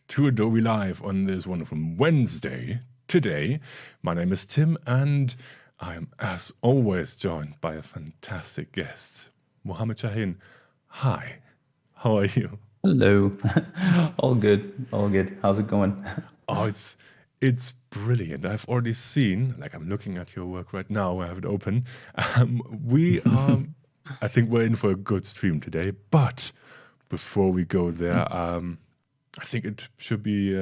to Adobe Live on this wonderful Wednesday. Today, my name is Tim, and I am, as always, joined by a fantastic guest, Mohamed Chahin. Hi, how are you? Hello. All good. All good. How's it going? Oh, it's brilliant. I've already seen, like I'm looking at your work right now. I have it open. We are, I think we're in for a good stream today. But before we go there, I think it should be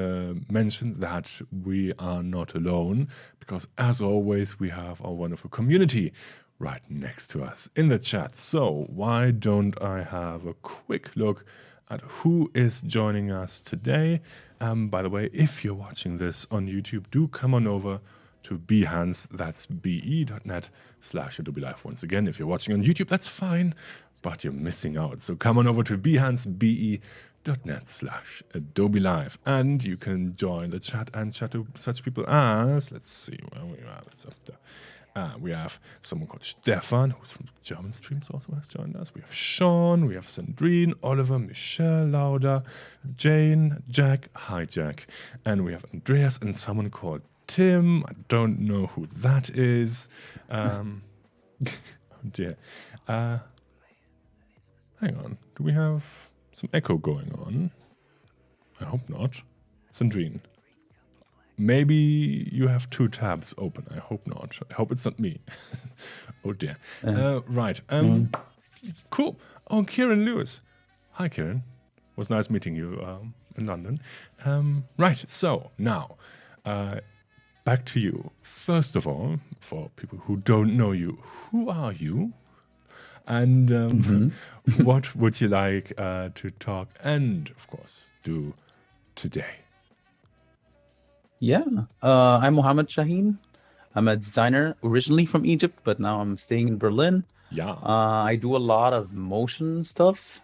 mentioned that we are not alone because, as always, we have our wonderful community right next to us in the chat. So why don't I have a quick look at who is joining us today? By the way, if you're watching this on YouTube, do come on over to Behance. That's be.net/Adobe Live. Once again, if you're watching on YouTube, that's fine, but you're missing out. So come on over to Behance, be.net/Adobe Live, and you can join the chat and chat to such people as, let's see where we are. It's up there. We have someone called Stefan, who's from German streams, also has joined us. We have Sean, we have Sandrine, Oliver, Michelle, Lauda, Jane, Jack, hi Jack, and we have Andreas and someone called Tim. I don't know who that is. Oh dear. Hang on, do we have some echo going on? I hope not. Sandrine. Maybe you have two tabs open. I hope not. I hope it's not me. Oh dear. Right. Cool. Oh, Kieran Lewis. Hi, Kieran. Was nice meeting you in London. Right. So now, back to you. First of all, for people who don't know you, who are you? And what would you like to talk and, of course, do today? Yeah. I'm Mohamed Chahin. I'm a designer originally from Egypt, but now I'm staying in Berlin. Yeah. I do a lot of motion stuff,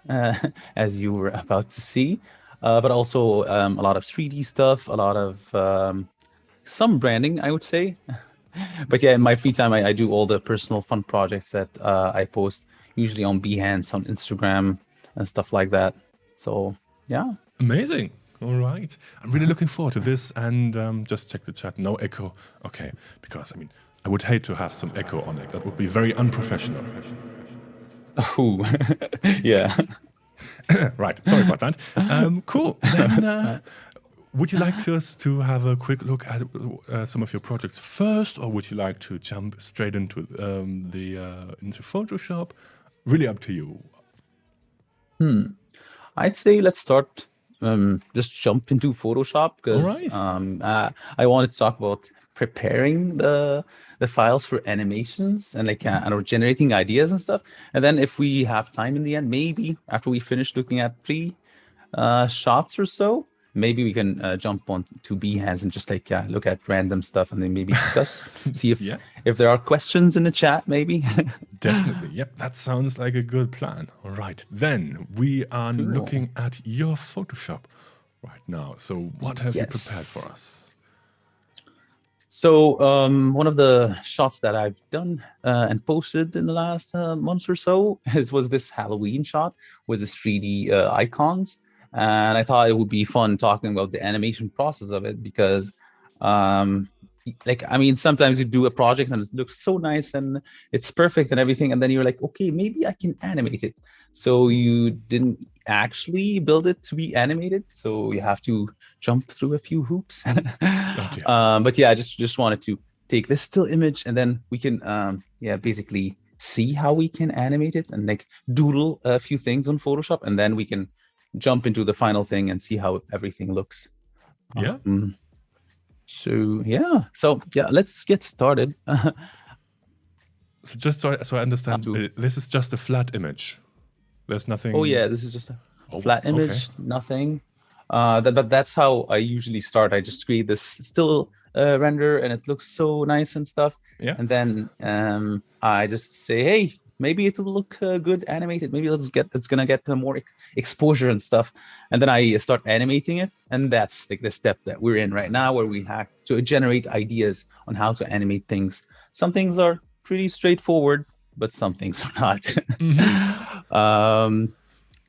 as you were about to see, but also a lot of 3D stuff, a lot of some branding, I would say. But yeah, in my free time, I do all the personal fun projects that I post, usually on Behance, on Instagram, and stuff like that. So yeah. Amazing. All right. I'm really looking forward to this. And just check the chat. No echo. Okay. Because, I mean, I would hate to have some echo on it. That would be very unprofessional. Oh, yeah. Right. Sorry about that. Cool. Then, would you like us to have a quick look at some of your projects first, or would you like to jump straight into into Photoshop? Really up to you. I'd say let's start. Just jump into Photoshop because Alright. I wanted to talk about preparing the files for animations and like generating ideas and stuff. And then if we have time in the end, maybe after we finish looking at three shots or so, maybe we can jump on to Behance and just like look at random stuff and then maybe discuss, see if Yeah. if there are questions in the chat, maybe. Definitely. Yep. That sounds like a good plan. All right. Then we are looking at your Photoshop right now. So what have you prepared for us? So one of the shots that I've done and posted in the last months or so was this Halloween shot with this 3D icons. And I thought it would be fun talking about the animation process of it because sometimes you do a project and it looks so nice and it's perfect and everything, and then you're like, okay, maybe I can animate it. So you didn't actually build it to be animated, so you have to jump through a few hoops. But yeah, I just wanted to take this still image and then we can basically see how we can animate it and like doodle a few things on Photoshop, and then we can jump into the final thing and see how everything looks. Yeah. So let's get started. So just so I understand, this is just a flat image. There's nothing. Oh yeah, this is just a flat image, nothing. But that's how I usually start. I just create this still render, and it looks so nice and stuff. Yeah. And then I just say, hey, maybe it will look good animated. Maybe it's gonna get more exposure and stuff. And then I start animating it, and that's like the step that we're in right now, where we have to generate ideas on how to animate things. Some things are pretty straightforward, but some things are not.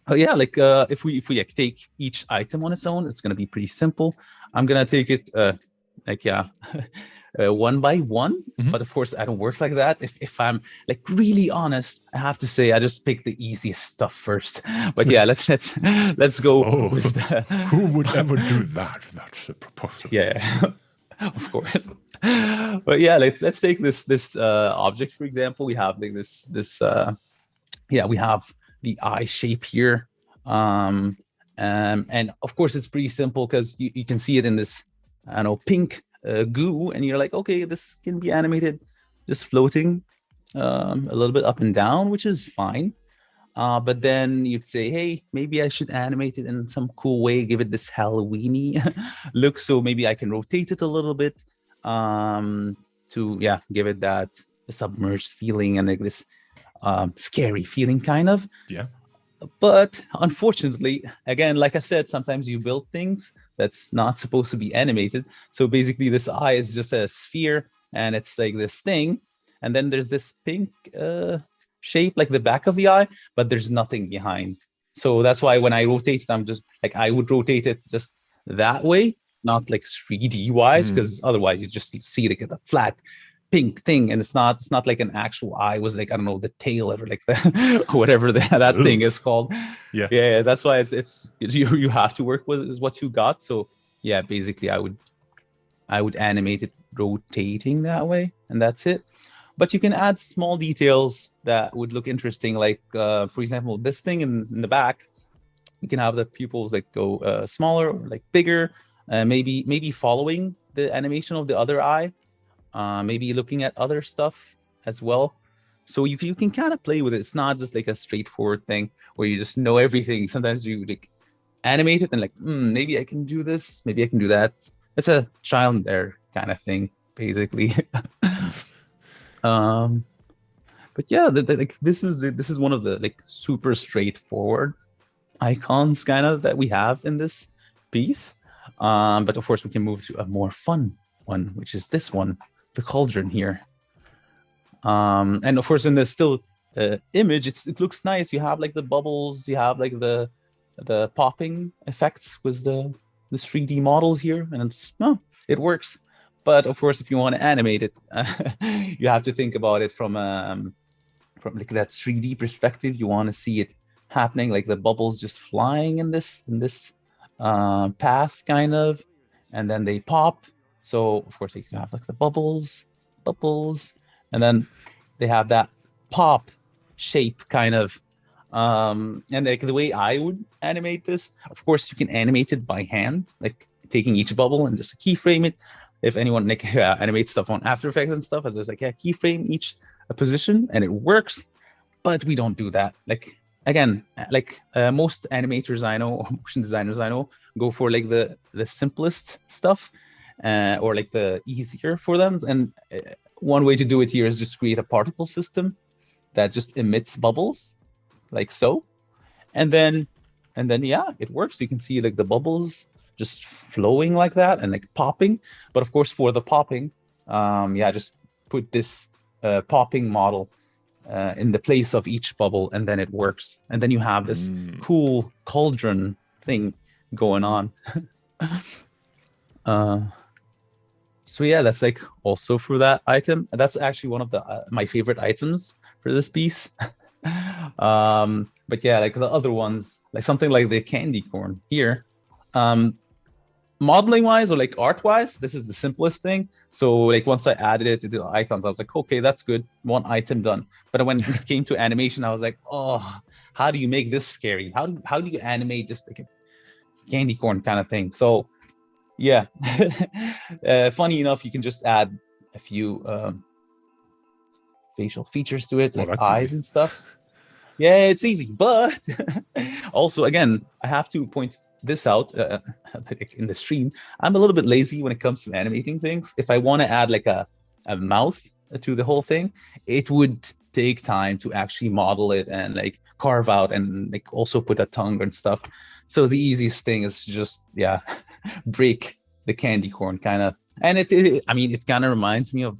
Oh yeah, like if we like take each item on its own, it's gonna be pretty simple. I'm gonna take it like yeah, one by one. But of course, I don't work like that. If I'm like really honest, I have to say I just pick the easiest stuff first. But yeah, let's go Oh, with the who would ever do that? That's preposterous. yeah, of course. But yeah, let's take this object for example. We have like this yeah, we have the eye shape here. And of course, it's pretty simple because you can see it in this, I don't know, pink goo, and you're like, okay, this can be animated just floating a little bit up and down, which is fine. But then you'd say, hey, maybe I should animate it in some cool way, give it this Halloweeny look. So maybe I can rotate it a little bit to, yeah, give it that submerged feeling and like this scary feeling kind of. Yeah. But unfortunately, again, like I said, sometimes you build things that's not supposed to be animated. So basically this eye is just a sphere and it's like this thing. And then there's this pink shape, like the back of the eye, but there's nothing behind. So that's why when I rotate it, I'm just like, I would rotate it just that way, not like 3D wise, because otherwise you just see like a flat pink thing, and it's not like an actual eye. It was like, I don't know, the tail or like the whatever that thing is called. Yeah, that's why it's you have to work with is what you got. So yeah, basically I would animate it rotating that way, and that's it. But you can add small details that would look interesting, like for example, this thing in the back. You can have the pupils like go smaller or like bigger, maybe following the animation of the other eye. Maybe looking at other stuff as well. So you can kind of play with it. It's not just like a straightforward thing where you just know everything. Sometimes you like animate it and like, maybe I can do this, maybe I can do that. It's a trial and error kind of thing, basically. But yeah, like this is one of the like super straightforward icons kind of that we have in this piece. But of course, we can move to a more fun one, which is this one, the cauldron here. And of course, in the still image, it looks nice. You have like the bubbles, you have like the popping effects with the 3D models here, and it works. But of course, if you want to animate it, you have to think about it from like that 3D perspective. You want to see it happening, like the bubbles just flying in this path kind of, and then they pop. So of course you can have like the bubbles, and then they have that pop shape kind of. And like the way I would animate this, of course you can animate it by hand, like taking each bubble and just keyframe it. If anyone like animates stuff on After Effects and stuff, as there's like keyframe each position and it works, but we don't do that. Like again, like most animators I know or motion designers I know go for like the simplest stuff. Or like the easier for them. And one way to do it here is just create a particle system that just emits bubbles like so. And then yeah, it works. You can see like the bubbles just flowing like that and like popping. But of course, for the popping, yeah, just put this popping model in the place of each bubble, and then it works. And then you have this cool cauldron thing going on. So yeah, that's like also for that item. That's actually one of the my favorite items for this piece. But yeah, like the other ones, like something like the candy corn here, modeling wise or like art wise, this is the simplest thing. So like once I added it to the icons, I was like, okay, that's good, one item done. But when it came to animation, I was like, oh, how do you make this scary? How do you animate just like a candy corn kind of thing? So yeah, funny enough, you can just add a few facial features to it, like eyes and stuff. Yeah, it's easy. But also, again, I have to point this out in the stream. I'm a little bit lazy when it comes to animating things. If I want to add like a mouth to the whole thing, it would take time to actually model it and like carve out and like also put a tongue and stuff. So the easiest thing is just, yeah, break the candy corn kind of. And I mean, it kind of reminds me of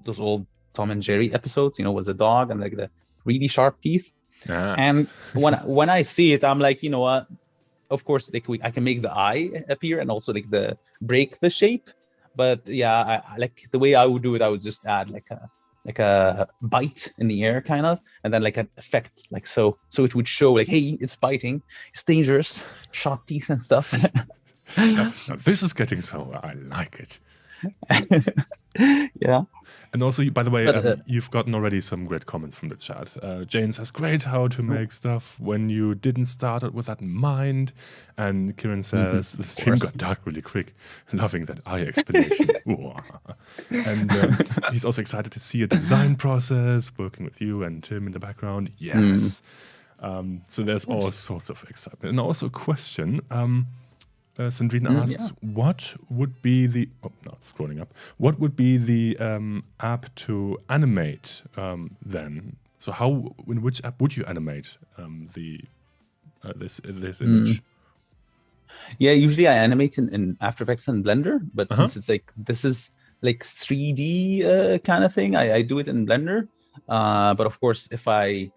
those old Tom and Jerry episodes, you know, with the dog and like the really sharp teeth. And when I see it, I'm like, you know what? Of course, like I can make the eye appear and also like break the shape. But yeah, I like the way I would do it. I would just add like a bite in the air kind of, and then like an effect like so it would show like, hey, it's biting, it's dangerous, sharp teeth and stuff. Now, this is getting so I like it. Yeah. And also, by the way, you've gotten already some great comments from the chat. Jane says, great how to make stuff when you didn't start it with that in mind. And Kieran says, the stream got dark really quick. Loving that eye explanation. And he's also excited to see a design process, working with you and Tim in the background. Yes. So there's all sorts of excitement. And also a question. Sandrine asks, what would be the... Oh, no, it's scrolling up. What would be the app to animate then? So in which app would you animate this image? Yeah, usually I animate in After Effects and Blender, but since it's like, this is like 3D kind of thing, I do it in Blender. But of course, if I'm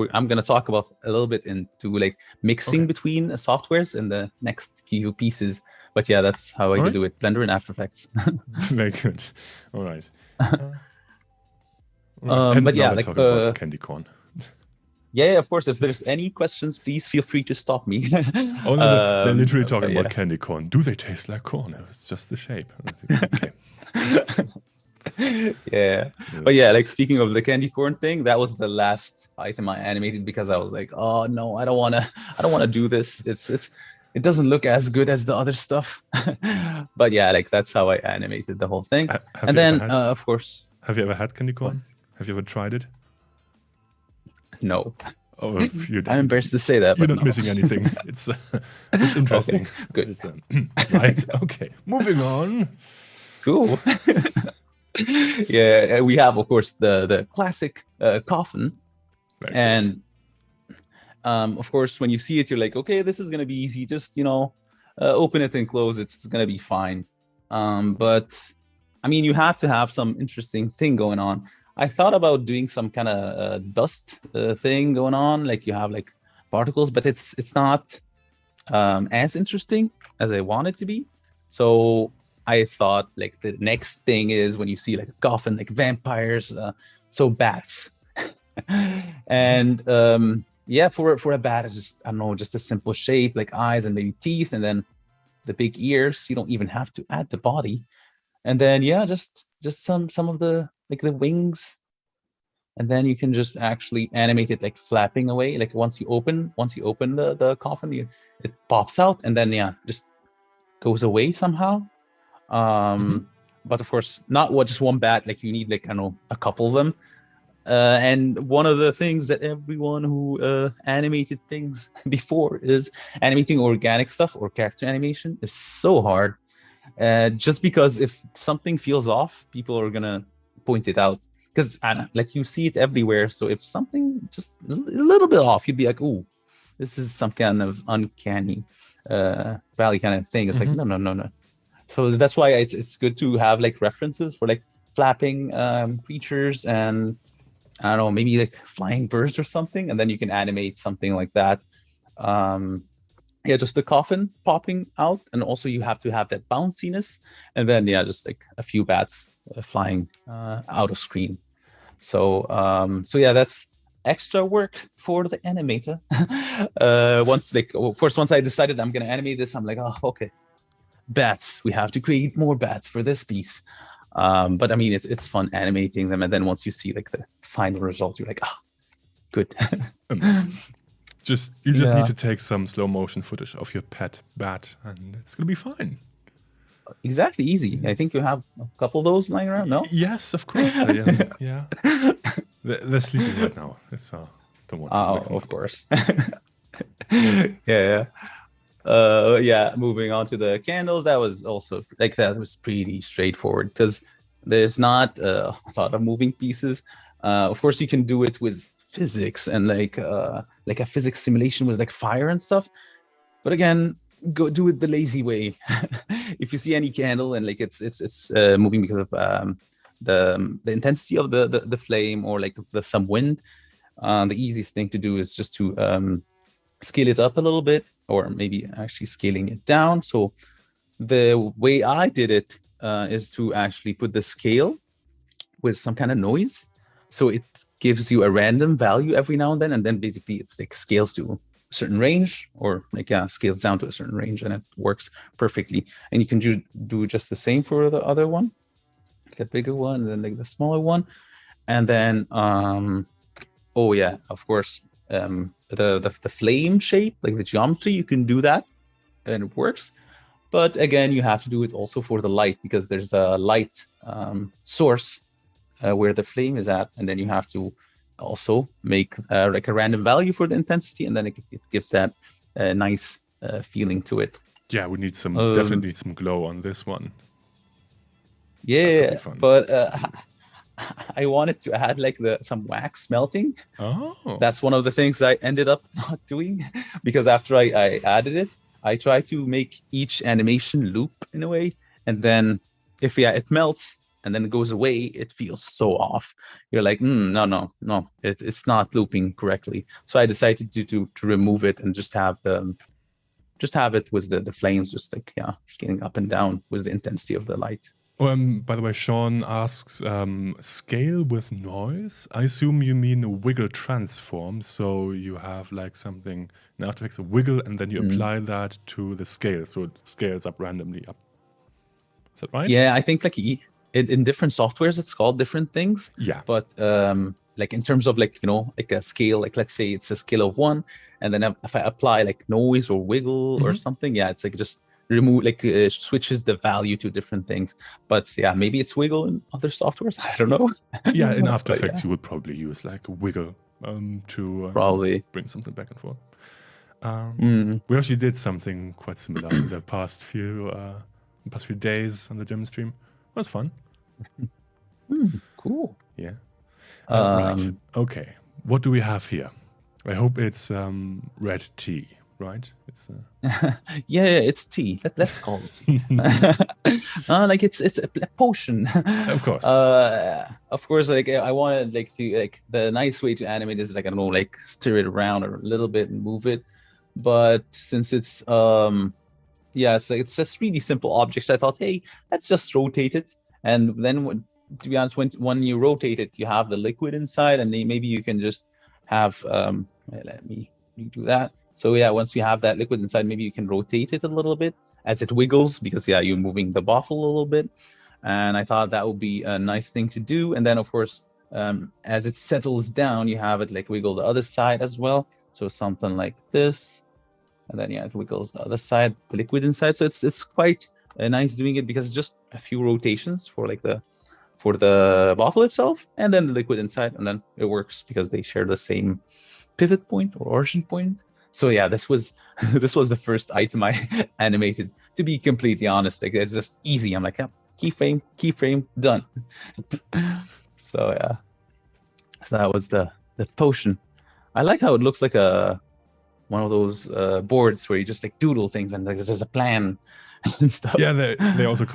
going to talk about a little bit into like mixing between softwares in the next few pieces. But yeah, that's how I do it, Blender and After Effects. Very good. All right. But yeah, like candy corn. Yeah, of course. If there's any questions, please feel free to stop me. They're literally talking about candy corn. Do they taste like corn? It's just the shape. Okay. Yeah, but yeah, like speaking of the candy corn thing, that was the last item I animated because I was like, oh no, I don't want to do this. It doesn't look as good as the other stuff. But yeah, like that's how I animated the whole thing. And then of course, have you ever had candy corn? Have you ever tried it? No. Oh, I'm embarrassed to say that. You're not missing anything. It's interesting. Okay, good. Right. Okay. Moving on. Cool. Yeah, we have of course the classic coffin, and of course when you see it, you're like, okay, this is gonna be easy. Just open it and close it. It's gonna be fine. But I mean, you have to have some interesting thing going on. I thought about doing some kind of dust thing going on, like you have like particles, but it's not as interesting as I want it to be. So I thought like the next thing is when you see like a coffin, like vampires, so bats. And yeah, for a bat, it's just, I don't know, just a simple shape, like eyes and maybe teeth, and then the big ears. You don't even have to add the body. And then yeah, just some of the like the wings. And then you can just actually animate it like flapping away. Like once you open the coffin, it pops out, and then yeah, just goes away somehow. But of course, not just one bat. Like you need like, I don't know, a couple of them. And one of the things that everyone who animated things before is animating organic stuff or character animation is so hard. Just because if something feels off, people are gonna point it out. Because like you see it everywhere. So if something just a little bit off, you'd be like, "Ooh, this is some kind of uncanny valley kind of thing." It's like no. So that's why it's good to have like references for like flapping creatures and I don't know, maybe like flying birds or something, and then you can animate something like that. Yeah, just the coffin popping out, and also you have to have that bounciness, and then yeah, just like a few bats flying out of screen. So yeah, that's extra work for the animator. Once I decided I'm gonna animate this, I'm like, oh, okay, bats. We have to create more bats for this piece. But I mean, it's fun animating them, and then once you see like the final result, you're like, oh, good. You just need to take some slow motion footage of your pet bat, and it's gonna be fine. Exactly, easy. I think you have a couple of those lying around. No? Yes, of course. Yeah. They're sleeping right now. It's don't want. Of course. Yeah. Yeah, moving on to the candles, that was also like, that was pretty straightforward because there's not a lot of moving pieces. Of course, you can do it with physics and like a physics simulation with like fire and stuff. But again, go do it the lazy way. If you see any candle and like it's moving because of the intensity of the flame or like some wind, The easiest thing to do is just to scale it up a little bit, or maybe actually scaling it down. So the way I did it is to actually put the scale with some kind of noise. So it gives you a random value every now and then basically it's like scales to a certain range, or like scales down to a certain range, and it works perfectly. And you can do just the same for the other one, like a bigger one, and then like the smaller one. And then oh yeah, of course, the flame shape, like the geometry, you can do that and it works. But again, you have to do it also for the light, because there's a light source where the flame is at, and then you have to also make like a random value for the intensity, and then it gives that nice feeling to it. Yeah, we need some definitely need some glow on this one. Yeah, but I wanted to add like some wax melting. Oh, that's one of the things I ended up not doing, because after I added it, I try to make each animation loop in a way, and then if it melts and then it goes away, it feels so off. You're like, no, it's not looping correctly. So I decided to remove it and just have it with the flames just like scaling up and down with the intensity of the light. By the way, Sean asks, scale with noise? I assume you mean a wiggle transform. So you have like something in After Effects, a wiggle, and then you apply that to the scale. So it scales up randomly up. Is that right? Yeah, I think like in different softwares, it's called different things. Yeah. But like in terms of like, like a scale, like let's say it's a scale of 1. And then if I apply like noise or wiggle or something, it's like just remove, like switches the value to different things. But yeah, maybe it's wiggle in other softwares. I don't know. Yeah, in After Effects, you would probably use like a wiggle to probably bring something back and forth. We actually did something quite similar in the past few days on the German stream. It was fun. Cool. Yeah. Right. Okay. What do we have here? I hope it's red tea, right? It's yeah, it's tea. Let's call it tea. Like it's a potion. Of course. Of course, like I wanted like to like the nice way to animate this is like I don't know, like stir it around a little bit and move it. But since it's it's like it's just really simple objects, I thought, hey, let's just rotate it. And then to be honest, when you rotate it, you have the liquid inside, and maybe you can just have let me do that. So yeah, once you have that liquid inside, maybe you can rotate it a little bit as it wiggles, because you're moving the bottle a little bit. And I thought that would be a nice thing to do. And then of course, as it settles down, you have it like wiggle the other side as well. So something like this, and then it wiggles the other side, the liquid inside. So it's quite nice doing it, because it's just a few rotations for like the bottle itself, and then the liquid inside, and then it works because they share the same pivot point or origin point. So yeah, this was the first item I animated, to be completely honest. Like it's just easy. I'm like, keyframe, done. So yeah, so that was the potion. I like how it looks like one of those boards where you just like doodle things and like there's a plan and stuff. Yeah, they also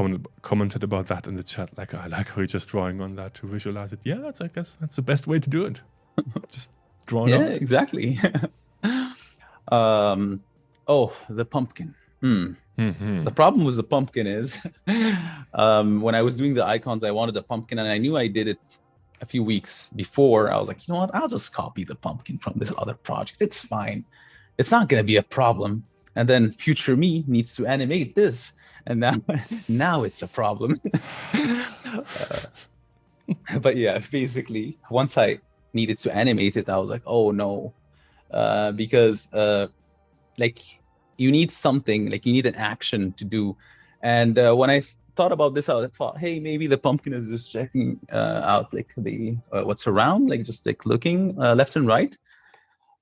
commented about that in the chat. Like, I like how you're just drawing on that to visualize it. Yeah, I guess that's the best way to do it. Just draw it out. Yeah, exactly. Oh, the pumpkin. The problem with the pumpkin is when I was doing the icons, I wanted a pumpkin, and I knew I did it a few weeks before. I was like, you know what? I'll just copy the pumpkin from this other project. It's fine. It's not going to be a problem. And then future me needs to animate this, and now it's a problem. But yeah, basically, once I needed to animate it, I was like, oh no, because like you need something, like you need an action to do. And when I thought about this, I thought, hey, maybe the pumpkin is just checking out like the what's around, like just like looking left and right.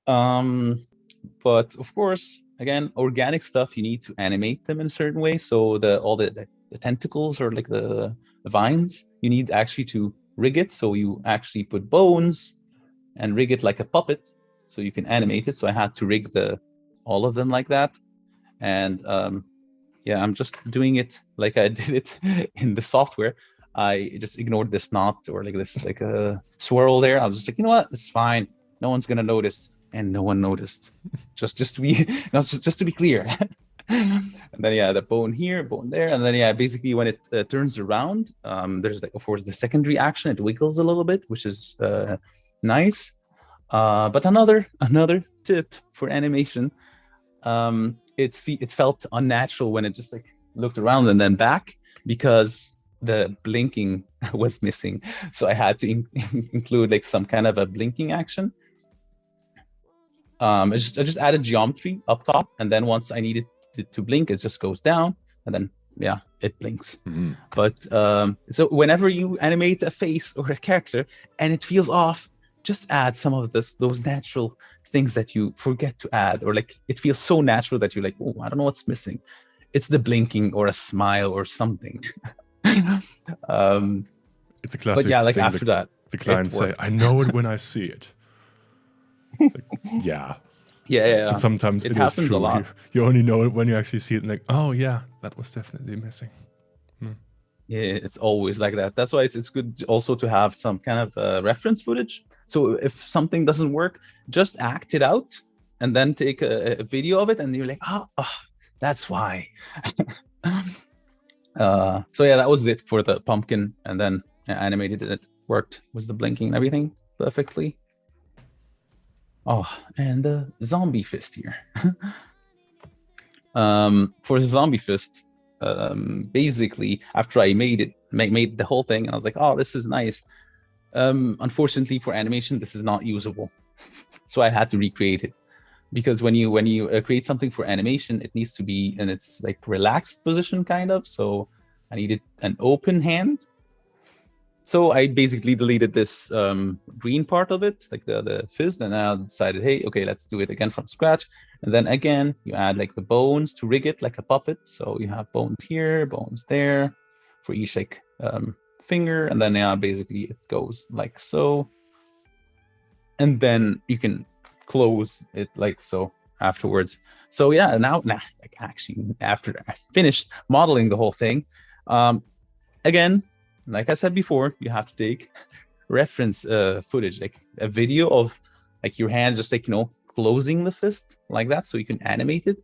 But of course, again, organic stuff, you need to animate them in a certain way. So all the tentacles or like the vines, you need actually to rig it. So you actually put bones and rig it like a puppet so you can animate it. So I had to rig all of them like that. And yeah, I'm just doing it like I did it in the software. I just ignored this knot or like this like a swirl there. I was just like, you know what, it's fine. no one's gonna notice, and no one noticed. Just to be no, just to be clear. And then yeah, the bone here, bone there, and then yeah, basically when it turns around, there's like of course the secondary action. It wiggles a little bit, which is nice. But another tip for animation, it felt unnatural when it just like looked around and then back, because the blinking was missing. So I had to include like some kind of a blinking action. I just added geometry up top, and then once I needed to blink, it just goes down, and then yeah, it blinks. But so whenever you animate a face or a character and it feels off, just add some of those natural things that you forget to add, or like it feels so natural that you're like, oh, I don't know what's missing. It's the blinking or a smile or something. It's a classic. But yeah, like thing after that, the clients say, "I know it when I see it." Like, yeah. Yeah. But sometimes it happens is true. a lot. You only know it when you actually see it, and like, oh yeah, that was definitely missing. Yeah, it's always like that. That's why it's good also to have some kind of reference footage. So if something doesn't work, just act it out and then take a video of it, and you're like, oh that's why. So yeah, that was it for the pumpkin, and then animated it. It worked with the blinking and everything perfectly. Oh, and the zombie fist here. For the zombie fist, basically after I made the whole thing, and I was like, oh, this is nice. Unfortunately for animation, this is not usable. So I had to recreate it, because when you create something for animation, it needs to be in its like relaxed position kind of. So I needed an open hand. So I basically deleted this green part of it, like the fist, and I decided, hey, okay, let's do it again from scratch. And then again, you add like the bones to rig it like a puppet. So you have bones here, bones there for each like finger, and then yeah, basically it goes like so. And then you can close it like so afterwards. So yeah, now like actually after I finished modeling the whole thing, again, like I said before, you have to take reference footage, like a video of like your hand just like, you know, closing the fist like that, so you can animate it,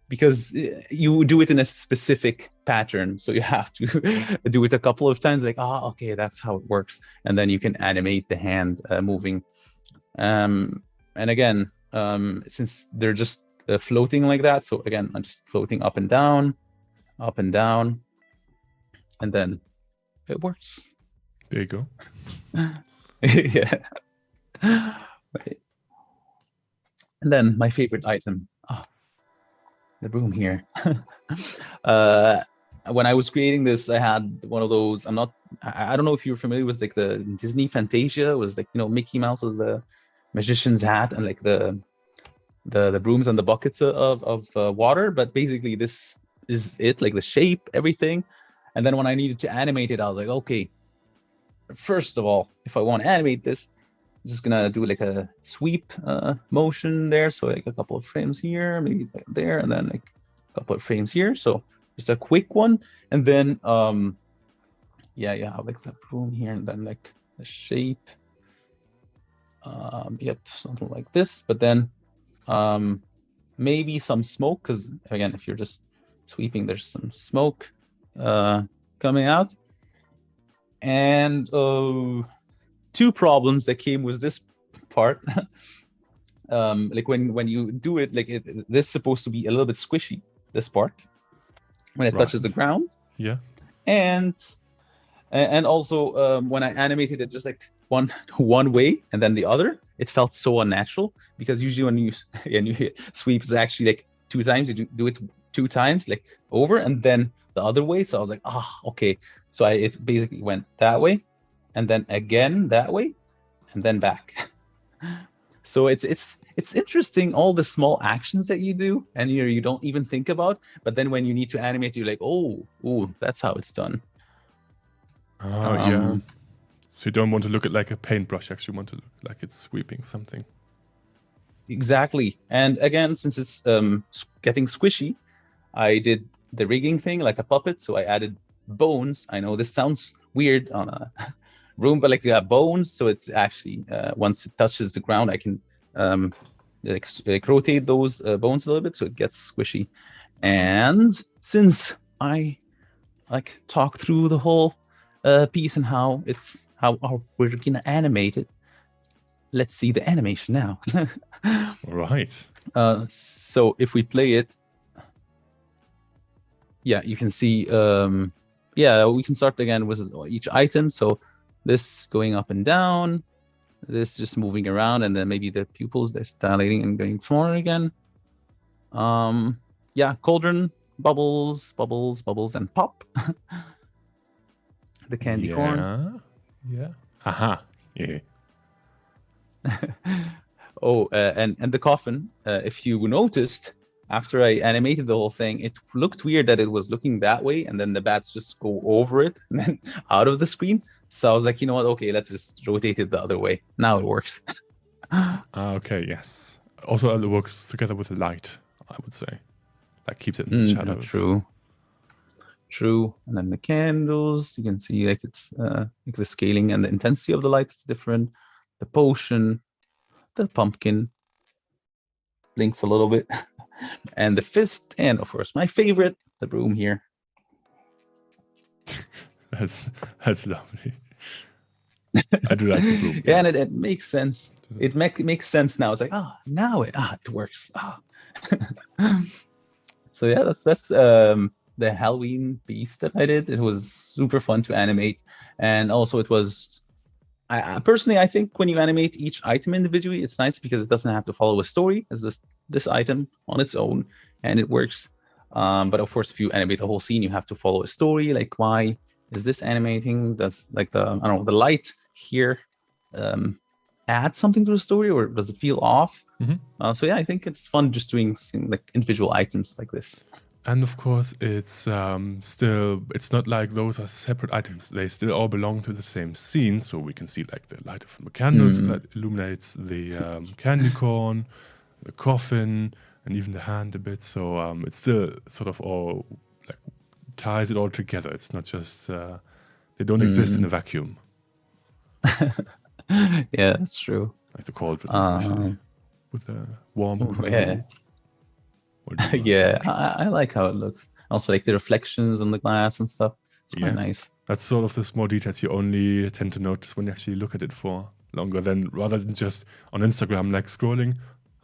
because you do it in a specific pattern. So you have to do it a couple of times, like, oh, okay, that's how it works. And then you can animate the hand moving. And again, since they're just floating like that, so again, I'm just floating up and down, and then it works. There you go. Yeah. Right. And then my favorite item, the broom here. When I was creating this, I had one of those. I don't know if you're familiar with like the Disney Fantasia. It was like, you know, Mickey Mouse was the magician's hat, and like the brooms and the buckets of water. But basically, this is it, like the shape, everything. And then when I needed to animate it, I was like, okay, first of all, if I want to animate this, I'm just gonna do like a sweep motion there. So like a couple of frames here, maybe like there, and then like a couple of frames here. So just a quick one. And then yeah, you have like the broom here, and then like the shape. Yep, something like this. But then maybe some smoke, because again, if you're just sweeping, there's some smoke coming out. And two problems that came with this part. Like when you do it, like this is supposed to be a little bit squishy, this part, when it touches the ground. Yeah. And also when I animated it just like one way and then the other, it felt so unnatural, because usually when you sweep, it's actually like two times. You do it two times, like over and then the other way. So I was like, okay. So it basically went that way, and then again that way, and then back. So it's interesting, all the small actions that you do and you don't even think about, but then when you need to animate, you're like, oh, that's how it's done. Yeah. So you don't want to look at like a paintbrush. Actually, want to look like it's sweeping something. Exactly. And again, since it's getting squishy, I did the rigging thing like a puppet. So I added bones. I know this sounds weird on a broom, but like bones. So it's actually once it touches the ground, I can like rotate those bones a little bit so it gets squishy. And since I like talk through the whole piece and how we're gonna animate it, let's see the animation now. Right. So if we play it, yeah, you can see, yeah, we can start again with each item. So this going up and down, this just moving around, and then maybe the pupils that's dilating and getting smaller again. Yeah, cauldron, bubbles, bubbles, bubbles, and pop. The candy corn. Yeah. Aha. Yeah. Oh, and the coffin. If you noticed, after I animated the whole thing, it looked weird that it was looking that way, and then the bats just go over it and then out of the screen. So I was like, you know what? Okay, let's just rotate it the other way. Now it works. Okay, yes. Also, it works together with the light, I would say. That keeps it in the shadows. True. And then the candles, you can see like it's like the scaling and the intensity of the light is different. The potion, the pumpkin blinks a little bit, and the fist, and of course my favorite, the broom here. That's lovely. I do like the broom. Yeah, and it makes sense. It makes sense now. It's like, now it works. So yeah, that's the Halloween piece that I did. It was super fun to animate, and also it was. I personally, I think when you animate each item individually, it's nice because it doesn't have to follow a story as this item on its own, and it works. But of course, if you animate the whole scene, you have to follow a story. Like, why is this animating? Does like the light here add something to the story, or does it feel off? Mm-hmm. So yeah, I think it's fun just doing like individual items like this. And of course, it's it's not like those are separate items. They still all belong to the same scene. So we can see like the light from the candles that illuminates the candy corn, the coffin, and even the hand a bit. So it's still sort of all like ties it all together. It's not just they don't exist in a vacuum. Yeah, that's true. Like the cauldron, especially with the warm. Yeah. Yeah, I like how it looks. Also, like the reflections on the glass and stuff. It's quite nice. That's sort of the small details you only tend to notice when you actually look at it for longer rather than just on Instagram, like scrolling.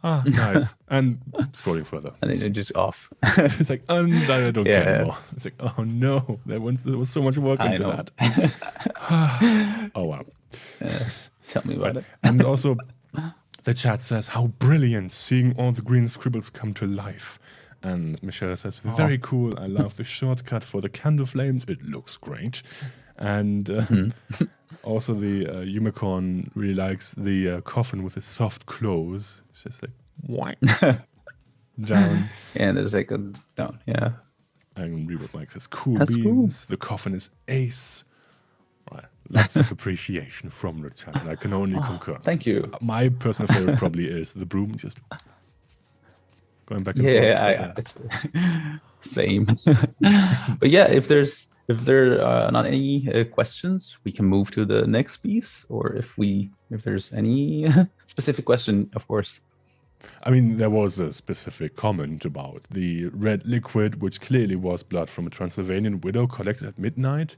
Nice. And scrolling further. And then you're just off. It's like, I don't care anymore. It's like, oh no, there was so much work into that. Oh wow. Tell me about it. And also, the chat says, how brilliant seeing all the green scribbles come to life. And Michelle says, very cool. I love the shortcut for the candle flames. It looks great. And also the unicorn really likes the coffin with the soft close. It's just like, whack, down. And there's like a down, yeah. And Reebok Mike says, cool That's beans. cool. The coffin is ace. Right. Lots of appreciation from the chat. I can only concur. Thank you. My personal favorite probably is the broom, just going back and forth. Yeah, it's same. But yeah, if there are not any questions, we can move to the next piece. Or if there's any specific question, of course. I mean, there was a specific comment about the red liquid, which clearly was blood from a Transylvanian widow collected at midnight.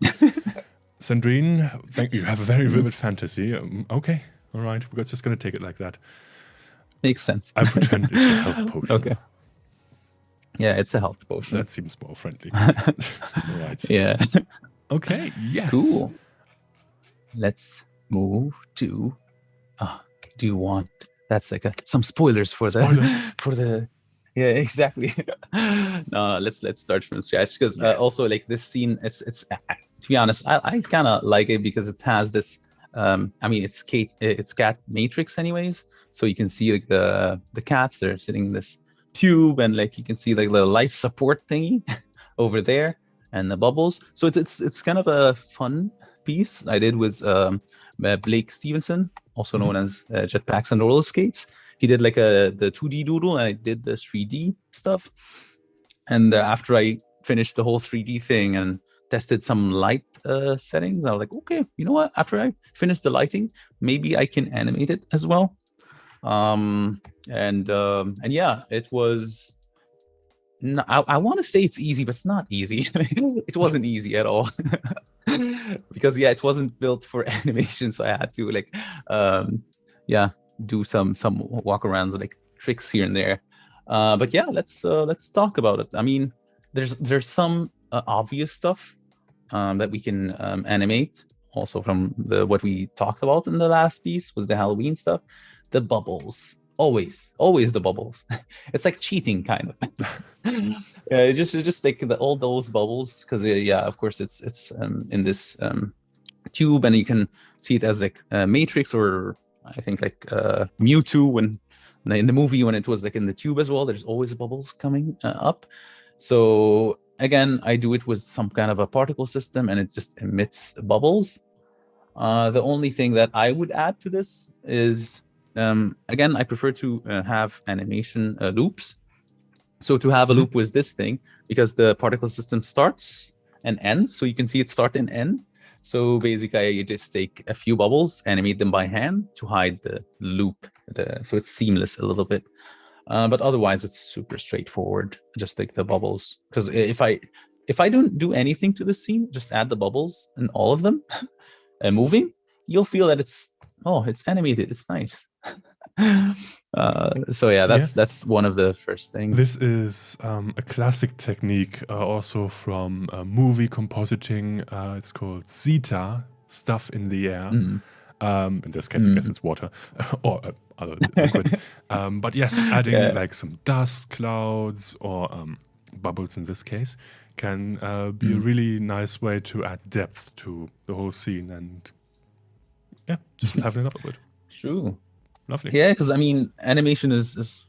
Sandrine, thank you. You have a very vivid fantasy. Okay, all right. We're just going to take it like that. Makes sense. I pretend it's a health potion. Okay. Yeah, it's a health potion. That seems more friendly. Right. Yeah. Okay, yes. Cool. Let's move to... do you want... That's like some spoilers for the... Yeah, exactly. No, let's start from scratch because also like this scene, it's to be honest, I kind of like it because it has this. I mean, it's cat matrix anyways, so you can see like the cats, they're sitting in this tube, and like you can see like the life support thingy over there, and the bubbles. So it's kind of a fun piece I did with Blake Stevenson, also known as Jetpacks and Roller Skates. He did like the 2D doodle, and I did the 3D stuff. And after I finished the whole 3D thing and tested some light settings. I was like, okay, you know what? After I finish the lighting, maybe I can animate it as well. And yeah, it was. I want to say it's easy, but it's not easy. It wasn't easy at all. Because yeah, it wasn't built for animation, so I had to like yeah, do some walkarounds, like tricks here and there. But yeah, let's talk about it. I mean, there's some obvious stuff that we can animate also from what we talked about in the last piece was the Halloween stuff. The bubbles, always the bubbles. It's like cheating kind of. Just like all those bubbles, because yeah, of course it's in this tube, and you can see it as like Matrix, or I think like Mewtwo when in the movie when it was like in the tube as well. There's always bubbles coming up. So again, I do it with some kind of a particle system, and it just emits bubbles. The only thing that I would add to this is again, I prefer to have animation loops. So to have a loop with this thing, because the particle system starts and ends, so you can see it start and end. So basically, you just take a few bubbles, animate them by hand to hide the loop, so it's seamless a little bit. But otherwise, it's super straightforward. Just take the bubbles, because if I don't do anything to the scene, just add the bubbles and all of them and moving, you'll feel that it's animated. It's nice. So yeah, that's one of the first things. This is a classic technique also from movie compositing. It's called Zeta, stuff in the air. In this case, I guess it's water or other liquid. But yes, adding like some dust, clouds, or bubbles in this case can be a really nice way to add depth to the whole scene and yeah, just liven it up a bit. True. Lovely. Yeah, because I mean, animation is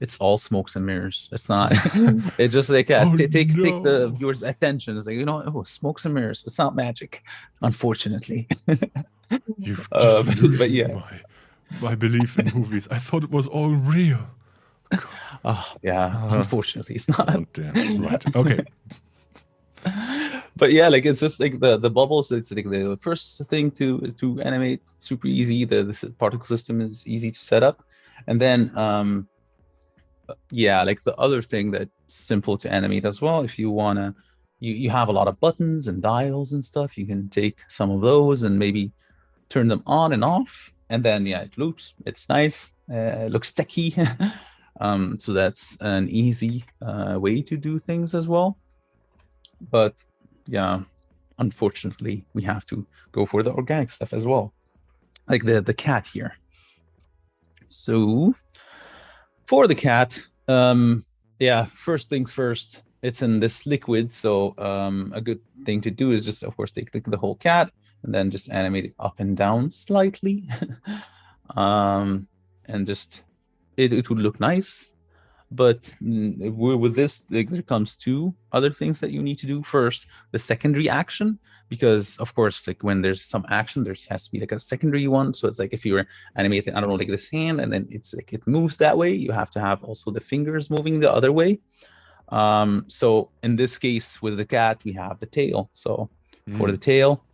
it's all smokes and mirrors. It's not. It's just like take the viewer's attention. It's like smokes and mirrors. It's not magic, unfortunately. You've just loosened my belief in movies. I thought it was all real. Oh yeah, unfortunately, it's not. Oh, damn. Right. Okay. But yeah, like it's just like the bubbles. It's like the first thing to animate. Super easy. The particle system is easy to set up, and then yeah, like the other thing that's simple to animate as well. If you wanna, you have a lot of buttons and dials and stuff. You can take some of those and maybe turn them on and off, and then yeah, it loops. It's nice. It looks techy. So that's an easy way to do things as well. But yeah, unfortunately, we have to go for the organic stuff as well, like the cat here. So for the cat, yeah, first things first, it's in this liquid. So a good thing to do is just, of course, take the whole cat and then just animate it up and down slightly. And just, it would look nice. But with this, like, there comes two other things that you need to do. First, the secondary action, because of course, like when there's some action, there has to be like a secondary one. So it's like if you were animating, I don't know, like this hand, and then it's like it moves that way, you have to have also the fingers moving the other way. So in this case, with the cat, we have the tail. So for the tail,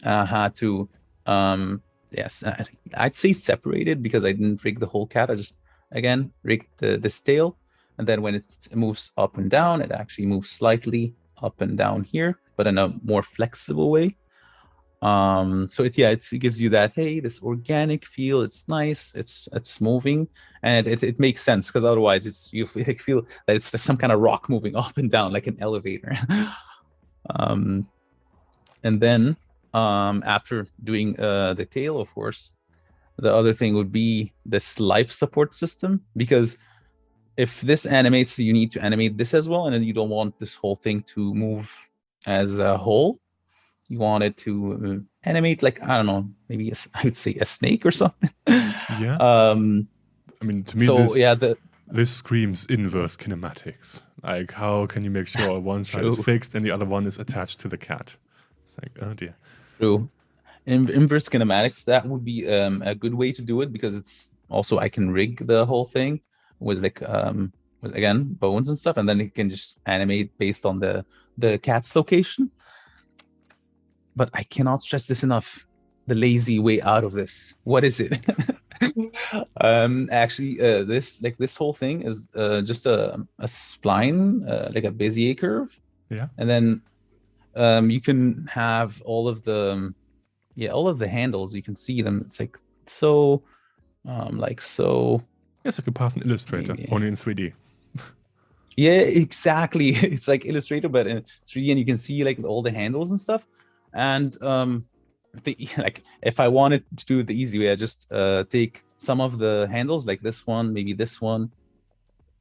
I had to, yes, I'd say separated, because I didn't rig the whole cat. I just again rig this tail, and then when it moves up and down, it actually moves slightly up and down here, but in a more flexible way. So it gives you that, hey, this organic feel. It's nice, it's moving, and it makes sense, because otherwise you feel that it's some kind of rock moving up and down like an elevator. And then after doing the tail, of course, the other thing would be this life support system, because if this animates, you need to animate this as well, and then you don't want this whole thing to move as a whole. You want it to animate like, I don't know, maybe I would say a snake or something. Yeah. I mean, to me, this screams inverse kinematics. Like, how can you make sure one side is fixed and the other one is attached to the cat? It's like, oh dear. True. Inverse kinematics, that would be a good way to do it, because it's also, I can rig the whole thing with like with again bones and stuff, and then it can just animate based on the the cat's location. But I cannot stress this enough. The lazy way out of this. What is it? Actually, this whole thing is just a spline, like a Bezier curve. Yeah. And then you can have all of the handles. You can see them. It's like so, like so. Yes, like a Python Illustrator, Maybe. only in 3D. Yeah, exactly. It's like Illustrator, but in 3D, and you can see like all the handles and stuff. And like if I wanted to do it the easy way, I just take some of the handles, like this one, maybe this one,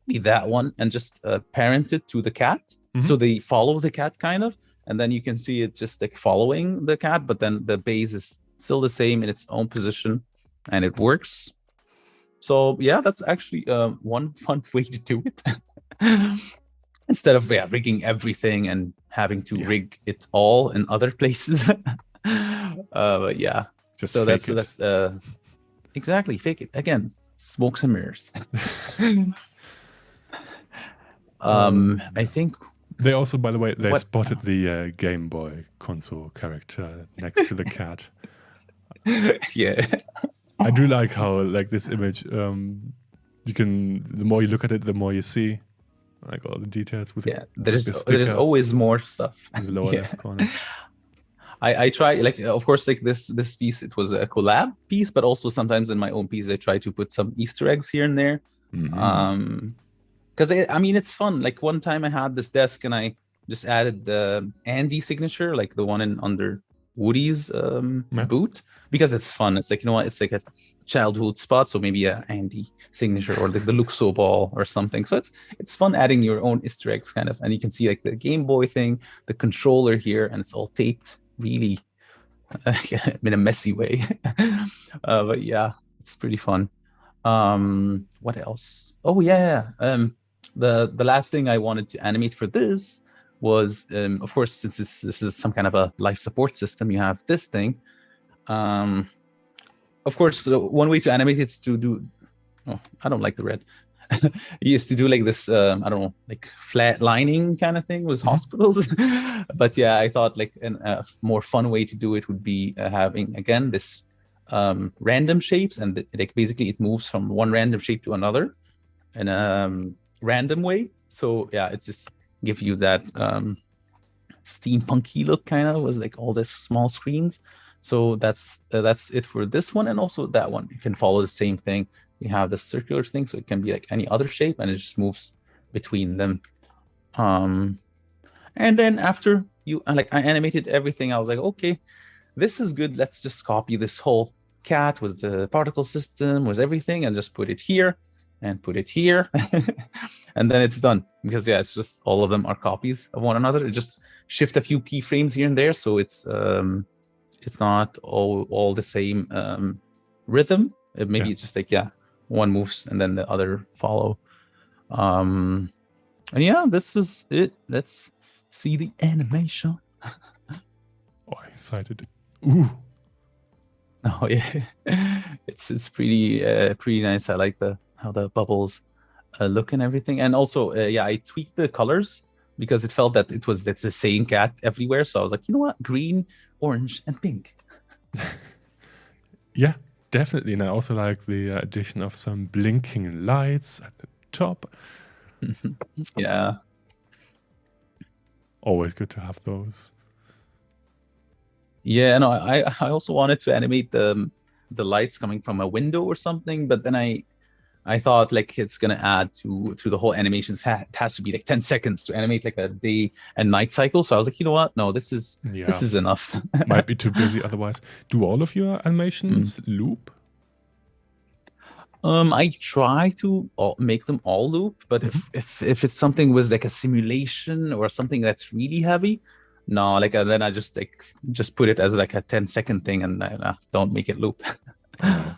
maybe that one, and just parent it to the cat. So they follow the cat kind of, and then you can see it just like following the cat, but then the base is still the same in its own position, and it works. So yeah, that's actually one fun way to do it. Instead of rigging everything and having to rig it all in other places. But yeah, just so fake that's exactly, fake it again, smokes and mirrors. I think they also, by the way, they spotted the Game Boy console character next to the cat. Yeah, I do like how like this image, you can, the more you look at it, the more you see like all the details with there's always more stuff in the lower left corner. I try, like, of course, like this piece, it was a collab piece, but also sometimes in my own piece I try to put some Easter eggs here and there. Because I mean, it's fun. Like one time I had this desk and I just added the Andy signature, like the one in under Woody's boot, because it's fun. It's like, you know what, it's like a childhood spot, so maybe a Andy signature or like the Luxo ball or something. So it's fun adding your own Easter eggs kind of, and you can see like the Game Boy thing, the controller here, and it's all taped really in a messy way. But yeah, it's pretty fun. What else? Oh yeah, the last thing I wanted to animate for this was, of course, since this is some kind of a life support system, you have this thing. Of course, one way to animate it is to do, oh, I don't like the red. Is to do like this, I don't know, like flat lining kind of thing with hospitals. But yeah, I thought like a more fun way to do it would be having, again, this random shapes, and like basically it moves from one random shape to another in a random way. So yeah, it's just give you that steampunky look kind of, was like all this small screens. So that's it for this one, and also that one. You can follow the same thing. You have the circular thing, so it can be like any other shape, and it just moves between them. And then after you I animated everything, I was like, okay, this is good. Let's just copy this whole cat with the particle system, with everything, and just put it here and put it here. And then it's done, because yeah, it's just all of them are copies of one another. It just shift a few keyframes here and there, so it's not all the same rhythm. Maybe it's just like, yeah, one moves and then the other follow. And yeah, this is it. Let's see the animation. Oh, excited. Ooh. Oh yeah, it's pretty nice. I like how the bubbles look and everything. And also, yeah, I tweaked the colors because it felt that it's the same cat everywhere. So I was like, you know what, green, orange, and pink. Yeah, definitely. And I also like the addition of some blinking lights at the top. Yeah. Always good to have those. Yeah, no, I also wanted to animate the lights coming from a window or something, but then I thought like it's gonna add to the whole animations. It has to be like 10 seconds to animate like a day and night cycle. So I was like, you know what? No, this is enough. Might be too busy otherwise. Do all of your animations loop? I try to make them all loop, but if it's something with like a simulation or something that's really heavy, no, like then I just put it as like a 10-second thing, and don't make it loop. Okay.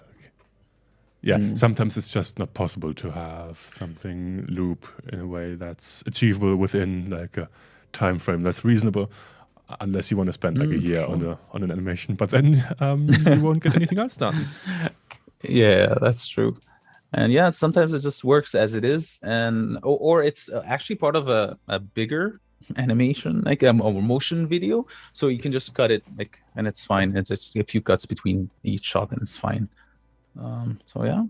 Yeah, sometimes it's just not possible to have something loop in a way that's achievable within like a time frame that's reasonable, unless you want to spend like a year on an animation. But then you won't get anything else done. Yeah, that's true. And yeah, sometimes it just works as it is, and or it's actually part of a bigger animation, like a motion video. So you can just cut it like, and it's fine. It's just a few cuts between each shot and it's fine. So yeah.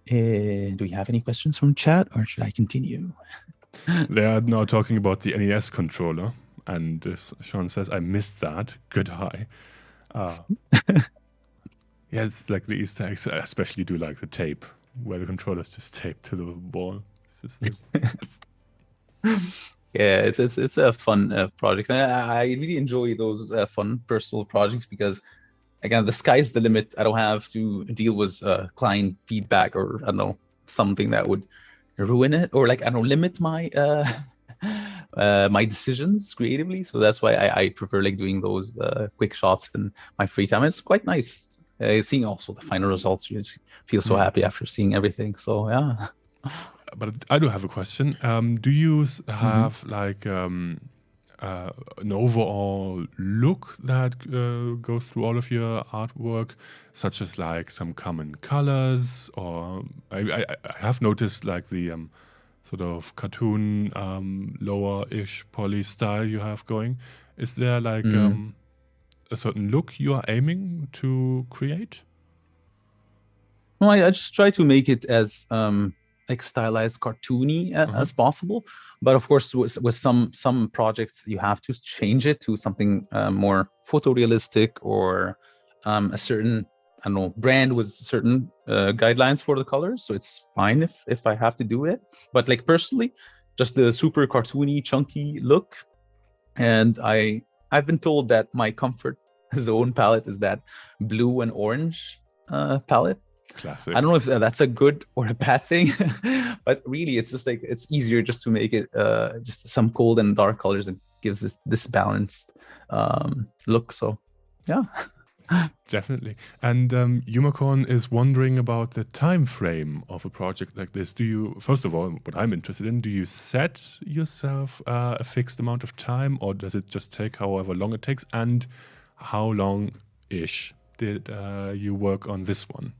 Do we have any questions from chat, or should I continue? They are now talking about the NES controller, and Sean says, I missed that. Good eye. Yeah, it's like the Easter eggs. I especially do like the tape, where the controller's just taped to the wall. It's just yeah, it's a fun project. I really enjoy those fun personal projects because, again, the sky's the limit. I don't have to deal with client feedback or, I don't know, something that would ruin it, or like, I don't know, limit my my decisions creatively. So that's why I prefer like doing those quick shots in my free time. It's quite nice seeing also the final results. You just feel so happy after seeing everything. So yeah. But I do have a question. Do you have like an overall look that goes through all of your artwork, such as like some common colors? Or I have noticed like the sort of cartoon lower-ish poly style you have going. Is there like a certain look you are aiming to create? No, I just try to make it as like stylized, cartoony as possible. But of course, with some projects, you have to change it to something more photorealistic, or a certain, I don't know, brand with certain guidelines for the colors. So it's fine if I have to do it. But like personally, just the super cartoony, chunky look. And I've been told that my comfort zone palette is that blue and orange palette. Classic. I don't know if that's a good or a bad thing, but really it's just like, it's easier just to make it just some cold and dark colors, and gives this balanced look. So yeah. Definitely. And Unicorn is wondering about the time frame of a project like this. Do you, first of all, what I'm interested in, do you set yourself a fixed amount of time, or does it just take however long it takes? And how long-ish did you work on this one?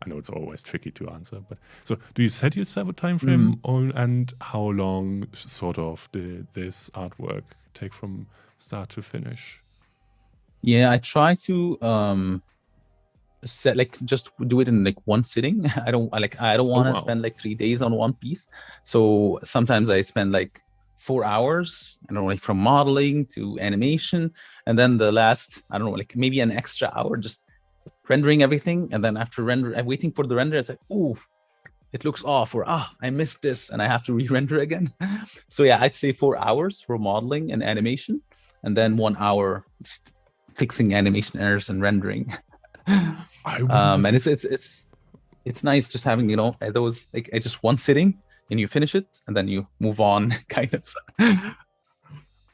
I know it's always tricky to answer, but so do you set yourself a time frame, and how long sort of did this artwork take from start to finish? Yeah, I try to set, like, just do it in like one sitting. I don't want to spend like 3 days on one piece. So sometimes I spend like 4 hours, I don't know, like from modeling to animation, and then the last, I don't know, like maybe an extra hour just rendering everything. And then after I'm waiting for the render. It's like, oh, it looks off, or I missed this, and I have to re-render again. So yeah, I'd say 4 hours for modeling and animation, and then 1 hour just fixing animation errors and rendering. And it's nice just having, you know, those like just one sitting, and you finish it and then you move on, kind of.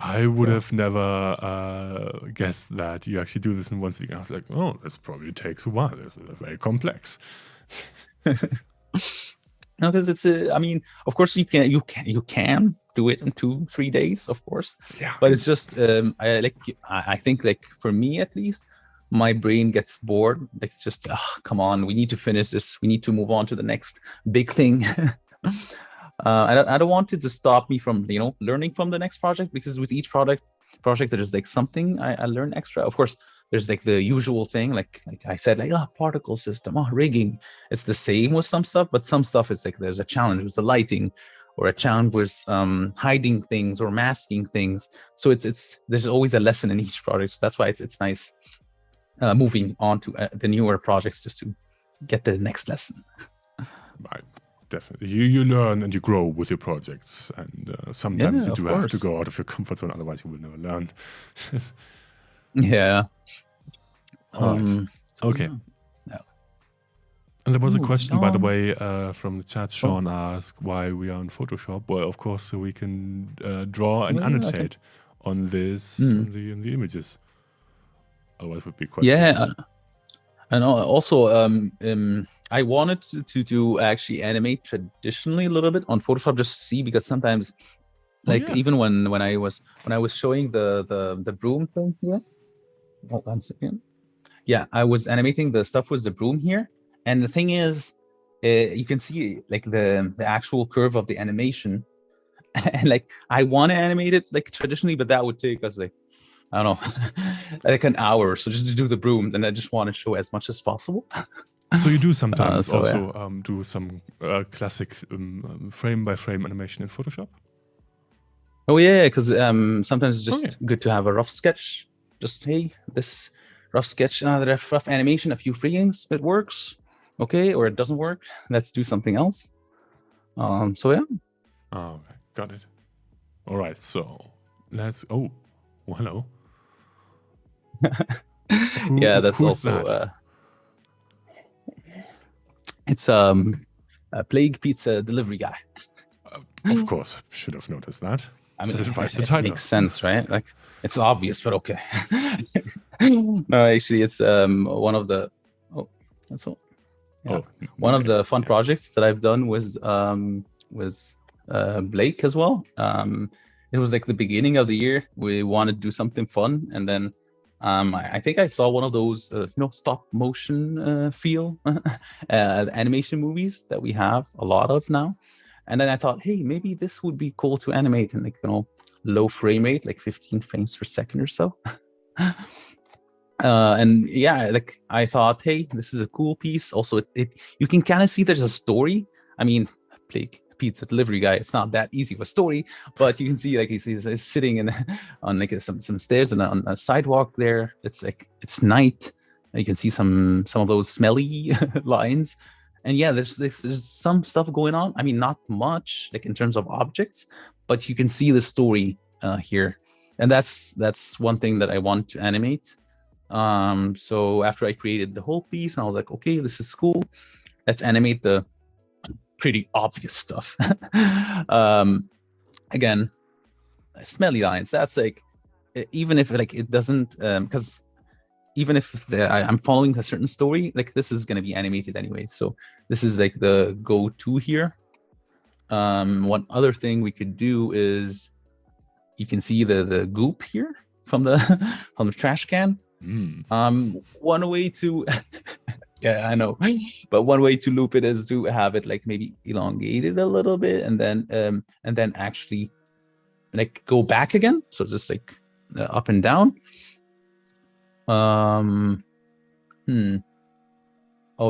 I would have never guessed that you actually do this in one sitting. I was like, oh, this probably takes a while. This is very complex. No, because it's I mean, of course you can do it in 2-3 days, of course. Yeah. But it's just I think, like, for me at least, my brain gets bored. Like, it's just come on, we need to finish this. We need to move on to the next big thing. I don't want it to stop me from, you know, learning from the next project, because with each project there's like something I learn extra. Of course, there's like the usual thing, like I said, like particle system, rigging. It's the same with some stuff, but some stuff it's like there's a challenge with the lighting, or a challenge with hiding things or masking things. So it's there's always a lesson in each project. So that's why it's nice moving on to the newer projects, just to get the next lesson. Right. Definitely. You learn and you grow with your projects, and sometimes you do have to go out of your comfort zone, otherwise you will never learn. Yeah. Right. Okay. Yeah. And there was a question, by the way, from the chat. Sean asked why we are in Photoshop. Well, of course, so we can draw and annotate on this in the images. Otherwise, it would be quite difficult. And also, I wanted to actually animate traditionally a little bit on Photoshop, just to see, because sometimes, like, even when I was showing the broom thing here. Hold on a second. Yeah, I was animating the stuff with the broom here, and the thing is, you can see like the actual curve of the animation. And like I want to animate it like traditionally, but that would take us like, I don't know, like an hour. So just to do the brooms, and I just want to show as much as possible. So you do sometimes So, also do some classic frame by frame animation in Photoshop? Oh yeah, because sometimes it's just good to have a rough sketch. Just, hey, this rough sketch, the rough animation, a few frames, it works, okay, or it doesn't work. Let's do something else. So yeah. Oh, okay. Got it. All right, so let's. Oh, well, hello. Yeah, that's who's also. that? It's a Plague Pizza delivery guy. Of course, should have noticed that. I mean, the it title makes sense, right? Like it's obvious, but okay. No, actually, it's one of the. Oh, that's all. Yeah. Oh, One of the fun projects that I've done was Blake as well. It was like the beginning of the year. We wanted to do something fun, and then I think I saw one of those stop motion feel animation movies that we have a lot of now. And then I thought, hey, maybe this would be cool to animate in like low frame rate, like 15 frames per second or so. And yeah, like I thought, hey, this is a cool piece. Also, you can kind of see there's a story. I mean, Plague Pizza delivery guy, it's not that easy of a story, but you can see like he's sitting on like some stairs and on a sidewalk there. It's like it's night. You can see some of those smelly lines. And yeah, there's some stuff going on. I mean, not much like in terms of objects, but you can see the story here. And that's one thing that I want to animate. So after I created the whole piece, and I was like, okay, this is cool. Let's animate the pretty obvious stuff. Again, smelly lines. That's like, even if like it doesn't, because even if I'm following a certain story, like this is going to be animated anyway. So this is like the go-to here. One other thing we could do is you can see the goop here from the from the trash can. One way to yeah, I know, but one way to loop it is to have it like maybe elongated a little bit, and then actually like go back again. So just like up and down. Oh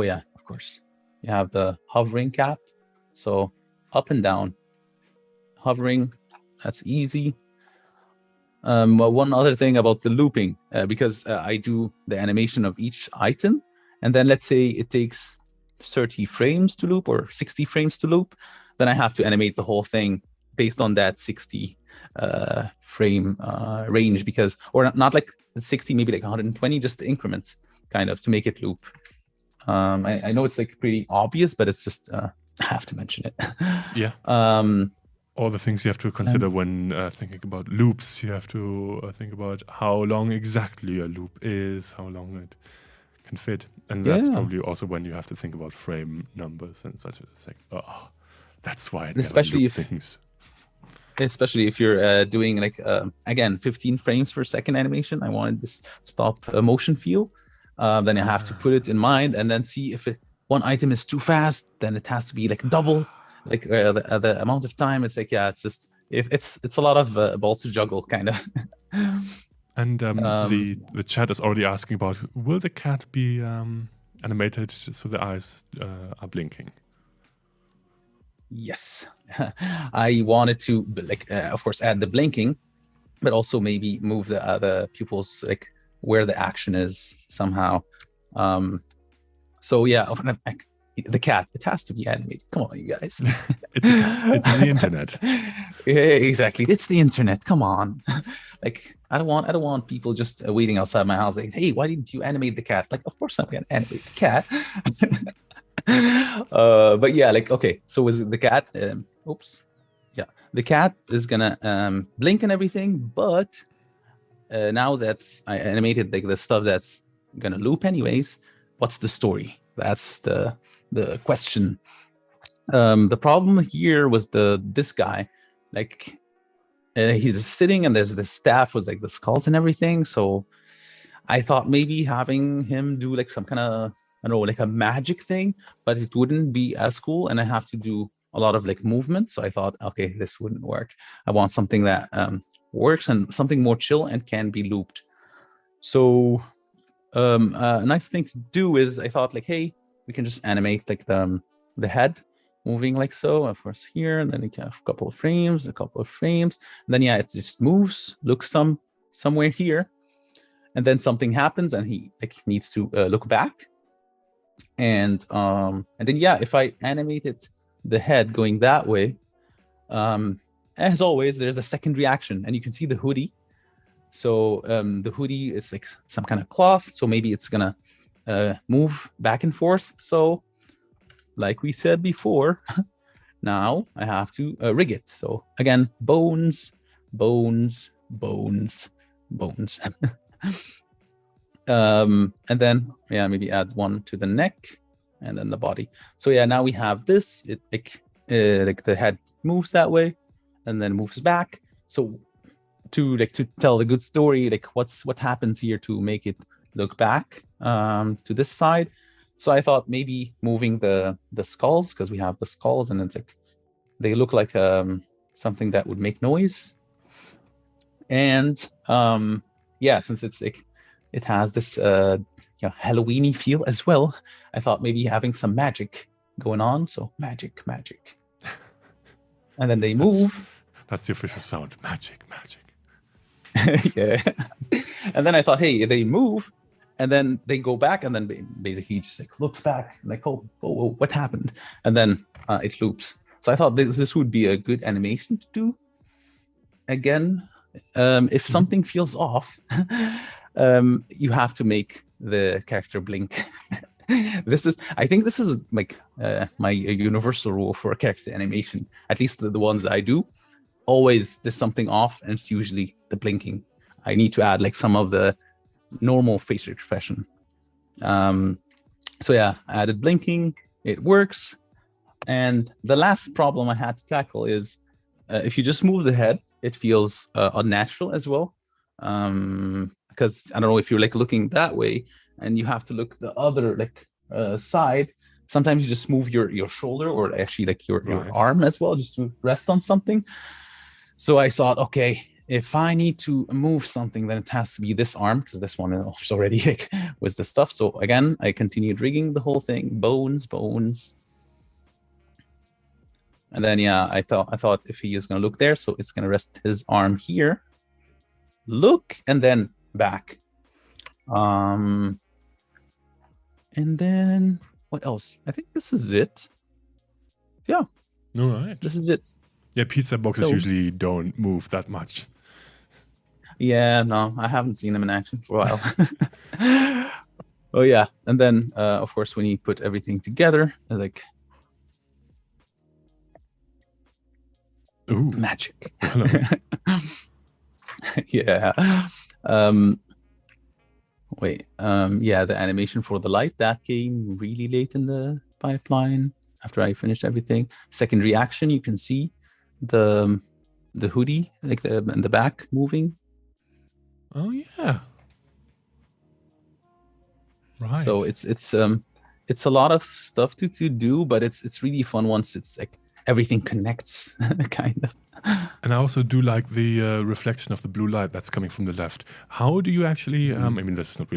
yeah, of course. You have the hovering cap. So up and down, hovering, that's easy. One other thing about the looping, because I do the animation of each item, and then let's say it takes 30 frames to loop or 60 frames to loop, then I have to animate the whole thing based on that 60 frame range, because, or not like 60, maybe like 120, just the increments kind of to make it loop. I know it's like pretty obvious, but it's just I have to mention it. Yeah. All the things you have to consider when thinking about loops. You have to think about how long exactly a loop is, how long it can fit, and that's probably also when you have to think about frame numbers and such. It's like, oh, that's why. Especially if you're doing like again 15 frames per second animation. I wanted this stop motion feel. Then you have to put it in mind and then see if one item is too fast, then it has to be like double. Like the amount of time. It's like, yeah, it's just it's a lot of balls to juggle, kind of. And the chat is already asking about, will the cat be animated so the eyes are blinking? Yes. I wanted to like of course add the blinking, but also maybe move the pupils like where the action is somehow. So yeah, the cat, it has to be animated. Come on, you guys. It's a cat. It's the internet. Yeah, exactly. It's the internet. Come on. Like I don't want people just waiting outside my house like, hey, why didn't you animate the cat? Like, of course I'm gonna animate the cat. But yeah, like, okay, so with the cat, yeah, the cat is gonna blink and everything, but now that's I animated like the stuff that's gonna loop anyways, what's the story? That's the question. The problem here was this guy, like he's sitting and there's the staff with like the skulls and everything. So I thought maybe having him do like some kind of I don't know, like a magic thing, but it wouldn't be as cool, and I have to do a lot of like movement. So I thought, okay, this wouldn't work. I want something that works and something more chill and can be looped. So a nice thing to do is I thought like, hey, we can just animate like the head moving like so, of course here, and then you can have a couple of frames, and then yeah, it just moves, looks somewhere here, and then something happens and he like needs to look back. And then yeah, if I animated the head going that way, as always, there's a second reaction, and you can see the hoodie. So the hoodie is like some kind of cloth, so maybe it's gonna move back and forth. So like we said before, now I have to rig it. So again, bones, bones, bones, bones. And then yeah, maybe add one to the neck and then the body. So yeah, now we have this. It like the head moves that way and then moves back. So to tell the good story, like what happens here to make it look back to this side. So I thought maybe moving the skulls, because we have the skulls and it's like they look like something that would make noise. And yeah, since it's like it has this Halloween-y feel as well, I thought maybe having some magic going on. So magic. And then they move. That's the official sound. Magic. Yeah. And then I thought, hey, they move and then they go back, and then basically just like looks back like, oh, what happened? And then it loops. So I thought this would be a good animation to do. Again, if something feels off, you have to make the character blink. I think this is like my universal rule for a character animation, at least the ones I do. Always there's something off, and it's usually the blinking. I need to add like some of the normal facial expression. So yeah, I added blinking, it works. And the last problem I had to tackle is if you just move the head, it feels unnatural as well. Because I don't know, if you're like looking that way and you have to look the other like side, sometimes you just move your shoulder, or actually like your arm as well, just to rest on something. So I thought, okay, if I need to move something, then it has to be this arm, because this one is already like with the stuff. So again, I continued rigging the whole thing, bones. And then yeah, I thought if he is gonna look there, so it's gonna rest his arm here, look, and then back. And then what else? I think this is it. Yeah. All right. This is it. Yeah, pizza boxes usually don't move that much. Yeah, no, I haven't seen them in action for a while. Oh yeah, and then of course when you put everything together, like Ooh. Magic. Yeah. Wait. Yeah, the animation for the light that came really late in the pipeline after I finished everything. Second reaction, you can see the hoodie like in the back moving. Oh yeah. Right. So it's a lot of stuff to do, but it's really fun once it's like everything connects, kind of. And I also do like the reflection of the blue light that's coming from the left. How do you actually, I mean, this is not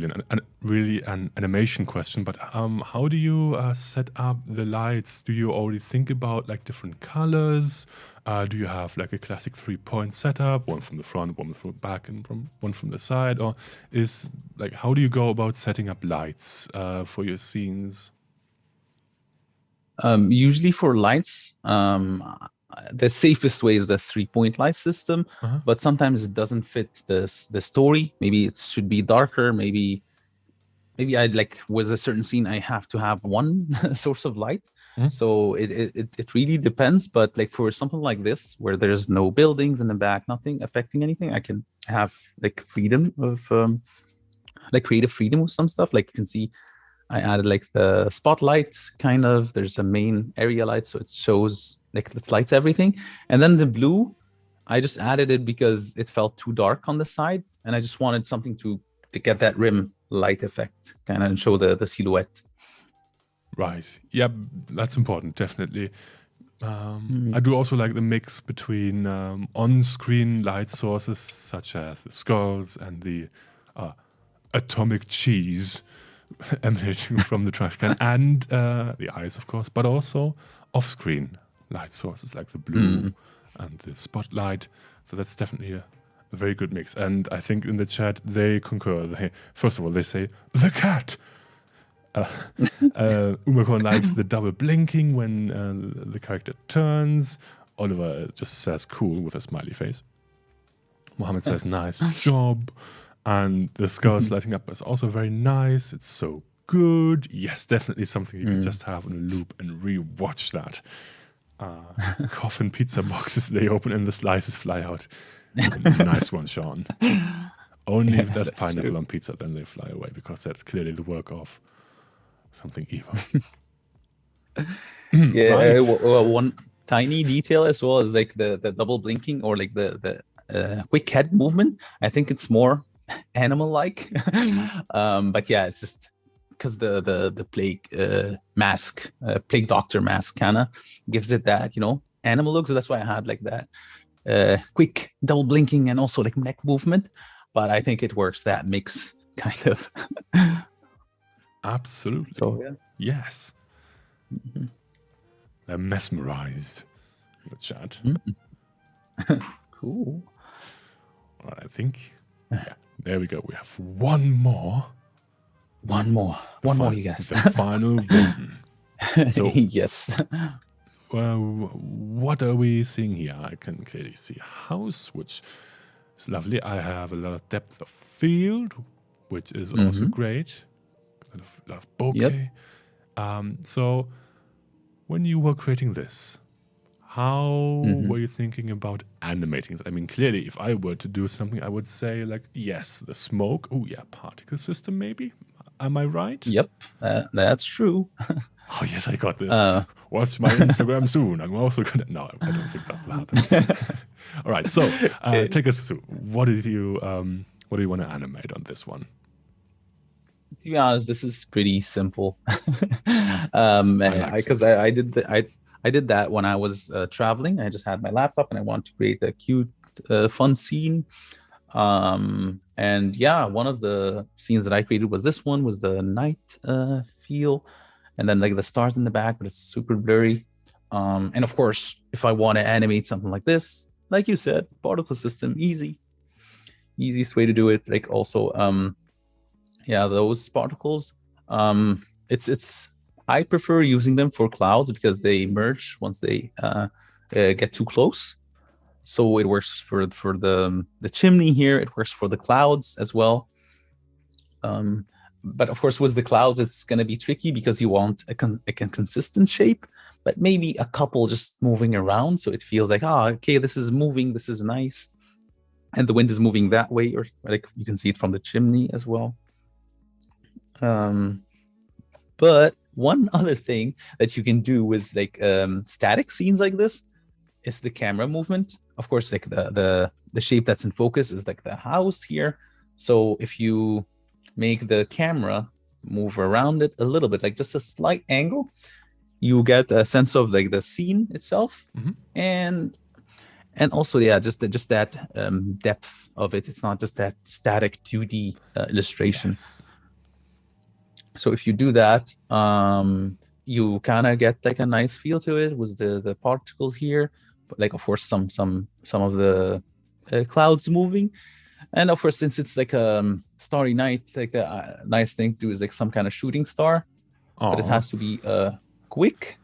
really an animation question, but how do you set up the lights? Do you already think about like different colors? Do you have like a classic 3-point setup, one from the front, one from the back, and one from the side? Or is like, how do you go about setting up lights for your scenes? Usually for lights, the safest way is the 3-point light system, but sometimes it doesn't fit the story. Maybe it should be darker. Maybe I'd like with a certain scene I have to have one source of light. So it really depends. But like for something like this where there's no buildings in the back, nothing affecting anything, I can have like freedom of like creative freedom with some stuff. Like you can see I added like the spotlight kind of, there's a main area light, so it shows like it lights everything. And then the blue, I just added it because it felt too dark on the side, and I just wanted something to get that rim light effect kind of and show the silhouette. Right. Yeah, that's important, definitely. I Mm. do also like the mix between on-screen light sources such as the skulls and the uh, atomic cheese emanating from the trash can, and the eyes, of course, but also off-screen light sources like the blue Mm. and the spotlight. So that's definitely a very good mix. And I think in the chat they concur. First of all, they say the cat. Umacorn likes the double blinking when the character turns. Oliver just says cool with a smiley face. Mohammed says nice job. And the skulls lighting up is also very nice. It's so good. Yes, definitely something you can just have on a loop and re-watch that. Coffin pizza boxes, they open and the slices fly out. Nice one, Sean. Only if there's That's pineapple true. on pizza, then they fly away, because that's clearly the work of something evil. Yeah, Right. one tiny detail as well is like the double blinking, or like the quick head movement. I think it's more animal-like. But yeah, it's just because the plague mask, plague doctor mask, kind of gives it that, animal look. So that's why I had like that quick double blinking and also like neck movement. But I think it works, that mix, kind of. Absolutely. So yeah. Yes. They're mesmerized in the chat. Cool. Well, I think, yeah, there we go. We have one more. One more, you guys. The final one. So, yes. well, what are we seeing here? I can clearly see house, which is lovely. I have a lot of depth of field, which is also great. A lot of bokeh. Yep. So, when you were creating this, how were you thinking about animating it? I mean, clearly, if I were to do something, I would say, like, yes, the smoke. Oh, yeah, particle system, maybe. Am I right? Yep. That's true. Oh, yes, I got this. Watch my Instagram soon. I'm also gonna. No, I don't think that will happen. All right, so take us through. What do you want to animate on this one? To be honest, this is pretty simple. Because I did that when I was traveling. I just had my laptop and I wanted to create a cute, fun scene. And yeah, one of the scenes that I created was this one, was the night feel, and then like the stars in the back, but it's super blurry. And of course, if I want to animate something like this, like you said, particle system, easiest way to do it. Like also, yeah, those particles. It's I prefer using them for clouds because they merge once they get too close. So it works for the chimney here. It works for the clouds as well. But of course, with the clouds, it's going to be tricky because you want a consistent shape, but maybe a couple just moving around, so it feels like, okay, this is moving, this is nice, and the wind is moving that way, or like you can see it from the chimney as well. But one other thing that you can do with like static scenes like this is the camera movement. Of course, like the shape that's in focus is like the house here. So if you make the camera move around it a little bit, like just a slight angle, you get a sense of like the scene itself, and also, yeah, just that depth of it. It's not just that static 2D illustration. Yes. So if you do that, you kind of get like a nice feel to it with the particles here, but like of course some of the clouds moving, and of course since it's like a starry night, like a nice thing to do is like some kind of shooting star, but it has to be quick.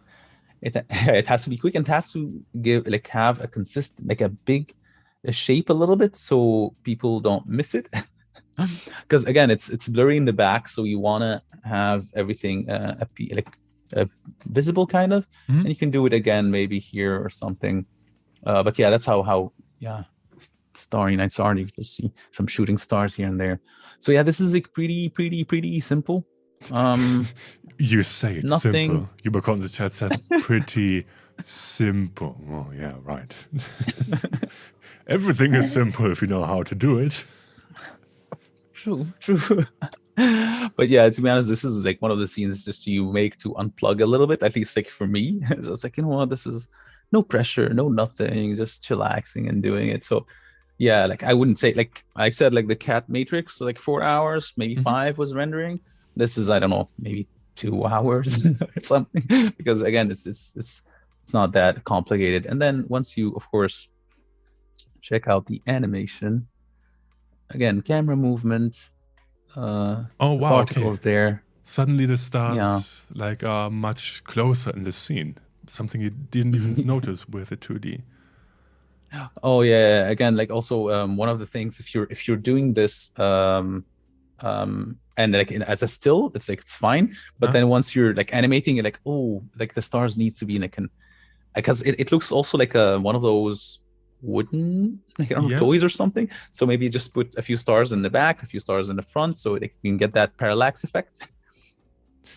It has to be quick, and it has to have a consistent, like a big shape a little bit, so people don't miss it. Because again, it's blurry in the back, so you want to have everything visible, kind of, and you can do it again maybe here or something. But yeah, that's how yeah, starry night star. You can see some shooting stars here and there. So yeah, this is like pretty simple. You say it's nothing... simple. Yubaco in the chat says pretty simple. Oh yeah, right. Everything is simple if you know how to do it. true, true. But yeah, to be honest, this is like one of the scenes just you make to unplug a little bit, at least like for me. So it's like, you know what, this is no pressure, no nothing, just chillaxing and doing it. So yeah, like I wouldn't say, like I said, like the cat matrix, like 4 hours, maybe Mhm. 5 was rendering. This is, I don't know, maybe 2 hours or something. Because again, it's not that complicated. And then once you, of course, check out the animation, again, camera movement, Oh the wow, okay. particles there. Suddenly the Yeah. stars like are much closer in the scene. Something you didn't even notice with the 2D. Oh yeah. Again, like also one of the things, if you're doing this and like as a still, it's like it's fine. But Huh? then once you're like animating it, like, oh, like the stars need to be like an, because it looks also like a one of those wooden, like I don't know, Yeah. toys or something. So maybe just put a few stars in the back, a few stars in the front, so it can get that parallax effect.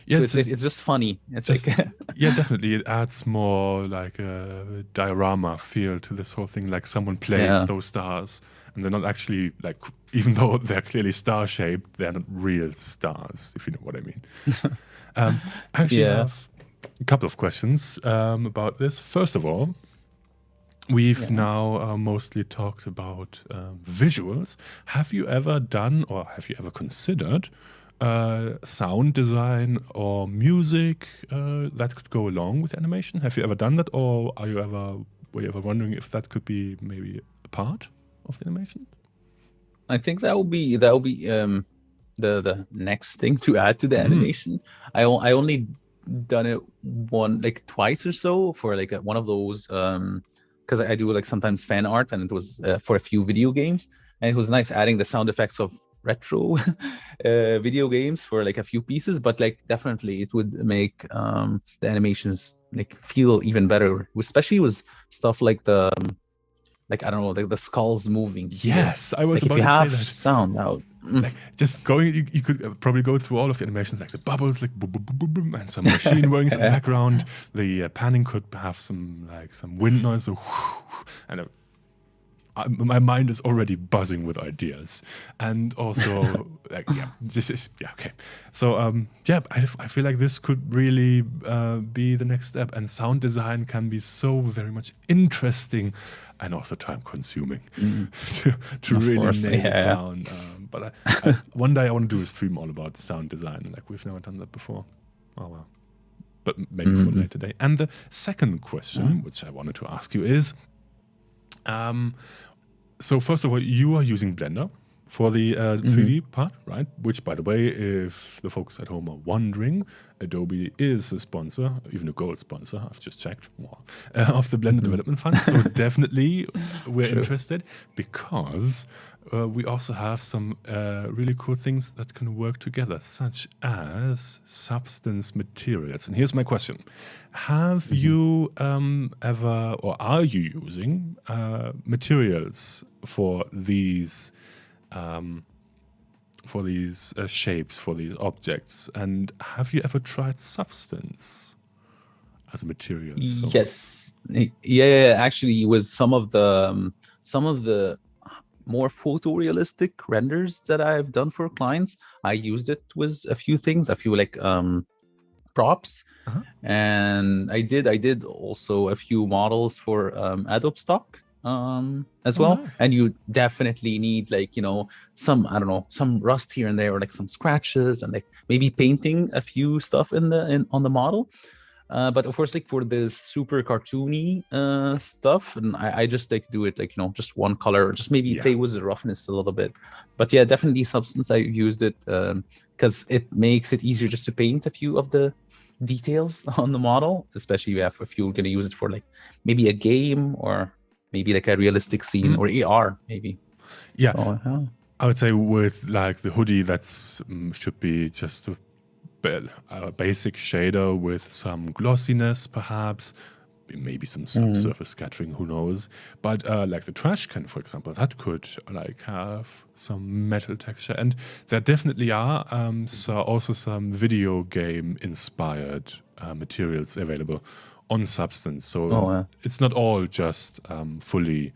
Yeah, So it's it's just funny. It's like just yeah, definitely. It adds more like a diorama feel to this whole thing. Like someone placed yeah. those stars, and they're not actually like, even though they're clearly star shaped, they're not real stars, if you know what I mean. I actually Yeah. have a couple of questions about this. First of all, we've Yeah. now mostly talked about visuals. Have you ever done, or have you ever considered sound design or music that could go along with animation? Have you ever done that, or were you ever wondering if that could be maybe a part of the animation? I think that will be the next thing to add to the Mm. animation. I only done it twice or so for like one of those because I do like sometimes fan art, and it was for a few video games, and it was nice adding the sound effects of retro video games for like a few pieces. But like definitely it would make the animations like feel even better, especially with stuff like the like I don't know, like the skulls moving here. Yes, I was Like if about you to say have that. sound out, Like just going, you could probably go through all of the animations, like the bubbles, like boom, boom, boom, boom, boom, and some machine workings in the background. The panning could have some wind noise, so and my mind is already buzzing with ideas, and also like yeah, this is yeah okay. So yeah, I feel like this could really be the next step, and sound design can be so very much interesting, and also time consuming to of really course, nail it yeah. down. But one day I want to do a stream all about sound design. Like we've never done that before. Oh well, but maybe for a Mhm. later day. And the second question, which I wanted to ask you, is. So first of all, you are using Blender for the 3D part, right? Which, by the way, if the folks at home are wondering, Adobe is a sponsor, even a gold sponsor, I've just checked, of the Blender Development Fund. So definitely we're True. interested, because we also have some really cool things that can work together, such as substance materials. And here's my question. Have you ever, or are you using materials for these shapes, for these objects? And have you ever tried substance as a material? So, Yes. Yeah, actually, with some of the more photorealistic renders that I've done for clients, I used it with a few things, a few like props. uh-huh. And I did also a few models for Adobe stock as Oh, well. nice. And you definitely need like, you know, some, I don't know, some rust here and there, or like some scratches, and like maybe painting a few stuff on the model. But of course, like for this super cartoony stuff, and I just like do it like, you know, just one color, or just maybe Yeah. play with the roughness a little bit. But yeah, definitely substance. I used it because it makes it easier just to paint a few of the details on the model, especially if you're going to use it for like maybe a game, or maybe like a realistic scene, or AR maybe. Yeah. So, I would say with like the hoodie, that's should be just a basic shader with some glossiness, perhaps, maybe some subsurface scattering, who knows. But like the trash can, for example, that could like have some metal texture. And there definitely are also some video game inspired materials available on Substance. So oh, it's not all just fully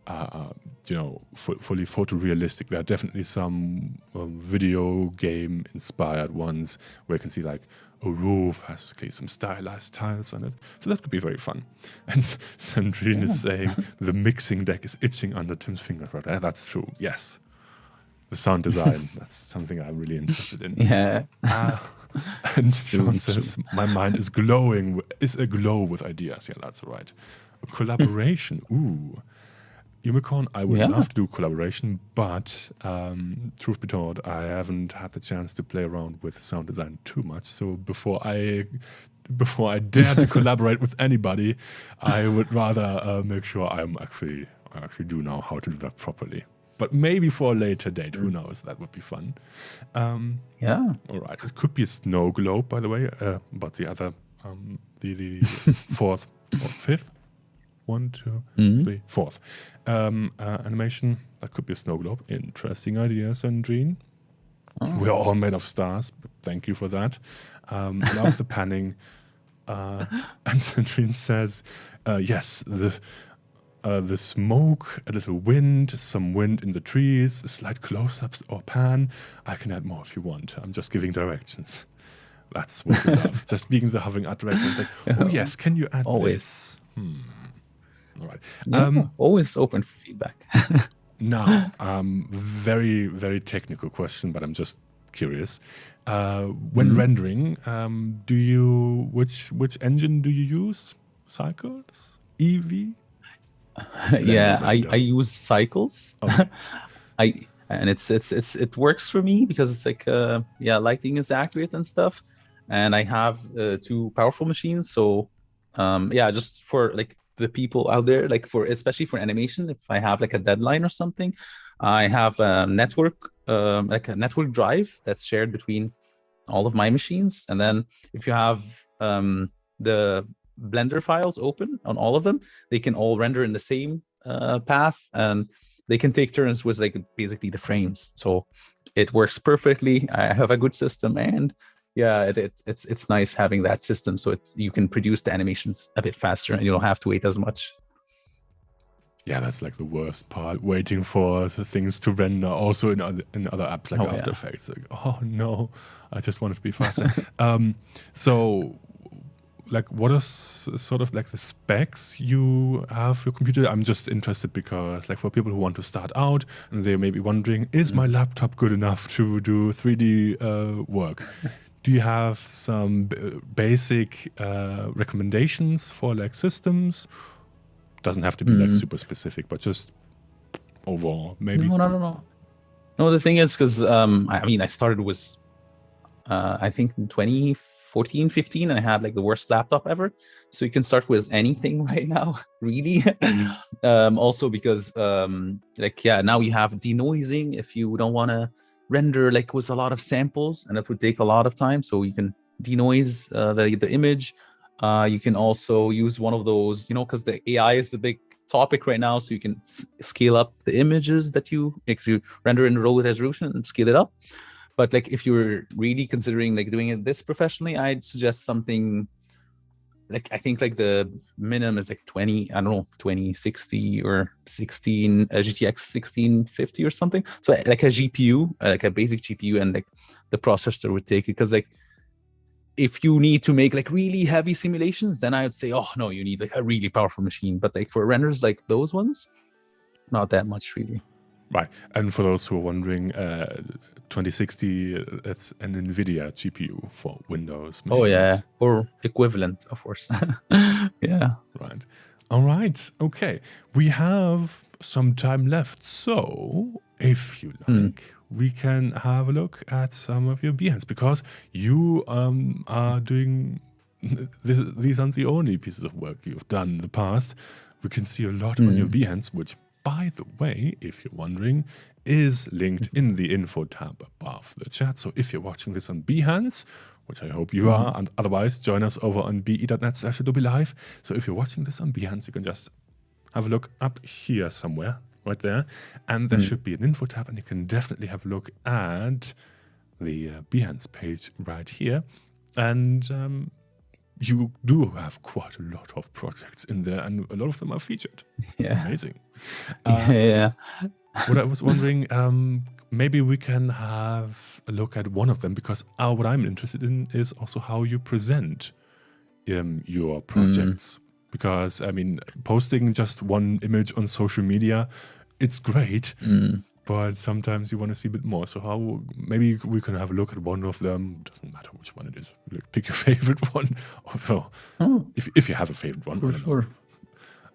fully photorealistic. There are definitely some video game inspired ones where you can see like a roof has some stylized tiles on it. So that could be very fun. And Sandrine is saying the mixing deck is itching under Tim's fingers. Right? That's true. Yes. The sound design, that's something I'm really interested in. Yeah. And Sean says, my mind is aglow with ideas. Yeah, that's right. A collaboration. Ooh. Unicorn, I would love to do collaboration, but truth be told, I haven't had the chance to play around with sound design too much. So before I dare to collaborate with anybody, I would rather make sure I actually do know how to do that properly. But maybe for a later date, who knows? That would be fun. Yeah. All right. It could be a snow globe, by the way, but the other, the fourth or fifth. 1, 2, 3, fourth animation. That could be a snow globe. Interesting idea, Sandrine. We're all made of stars. Thank you for that. Love the panning. And Sandrine says, yes, the smoke, a little wind, some wind in the trees, slight close-ups or pan. I can add more if you want. I'm just giving directions. That's what we love. Just being the hovering art director. It's like, oh yes, can you add this? All right. Always open for feedback. Now, very, very technical question, but I'm just curious. When rendering, which engine do you use? Cycles? Eevee? Yeah, I use Cycles. Okay. And it works for me because it's like lighting is accurate and stuff, and I have 2 powerful machines. So just for like the people out there, like especially for animation, if I have like a deadline or something, I have a network drive that's shared between all of my machines. And then if you have the Blender files open on all of them, they can all render in the same path, and they can take turns with like basically the frames. So it works perfectly. I have a good system, and it's nice having that system, so you can produce the animations a bit faster and you don't have to wait as much. Yeah, that's like the worst part, waiting for the things to render also in other apps like After Effects. Like, oh no, I just want it to be faster. So like, what are sort of like the specs you have for your computer? I'm just interested because like for people who want to start out and they may be wondering, is my laptop good enough to do 3D work? Do you have some basic recommendations for like systems? Doesn't have to be like super specific, but just overall, maybe. No. The thing is, because I started with I think in 2014, 15, and I had like the worst laptop ever. So you can start with anything right now, really. Also because now you have denoising if you don't want to render like with a lot of samples, and it would take a lot of time. So you can denoise the image. You can also use one of those, because the AI is the big topic right now. So you can scale up the images that you render in low resolution and scale it up. But like if you're really considering like doing this professionally, I'd suggest something like, I think like the minimum is like 2060 or 16 GTX 1650 or something. So like a GPU, like a basic GPU, and like the processor would take it. Because like if you need to make like really heavy simulations, then I would say, oh no, you need like a really powerful machine. But like for renders like those ones, not that much really. Right. And for those who are wondering, 2060, it's an NVIDIA GPU for Windows machines. Oh yeah, or equivalent, of course. Yeah. Right. All right. Okay. We have some time left. So if you like, we can have a look at some of your Behance, because you are doing this. These aren't the only pieces of work you've done in the past. We can see a lot on your Behance, which, by the way, if you're wondering, is linked in the info tab above the chat. So if you're watching this on Behance, which I hope you are, and otherwise join us over on be.net/Adobe Live. So if you're watching this on Behance, you can just have a look up here somewhere, right there, and there should be an info tab, and you can definitely have a look at the Behance page right here. And you do have quite a lot of projects in there, and a lot of them are featured. Yeah. Amazing. Yeah. What I was wondering, maybe we can have a look at one of them, because what I'm interested in is also how you present your projects. Because, I mean, posting just one image on social media, it's great, but sometimes you want to see a bit more. So how, maybe we can have a look at one of them. Doesn't matter which one it is. Like, pick your favorite one. Although, if you have a favorite one, For I don't sure.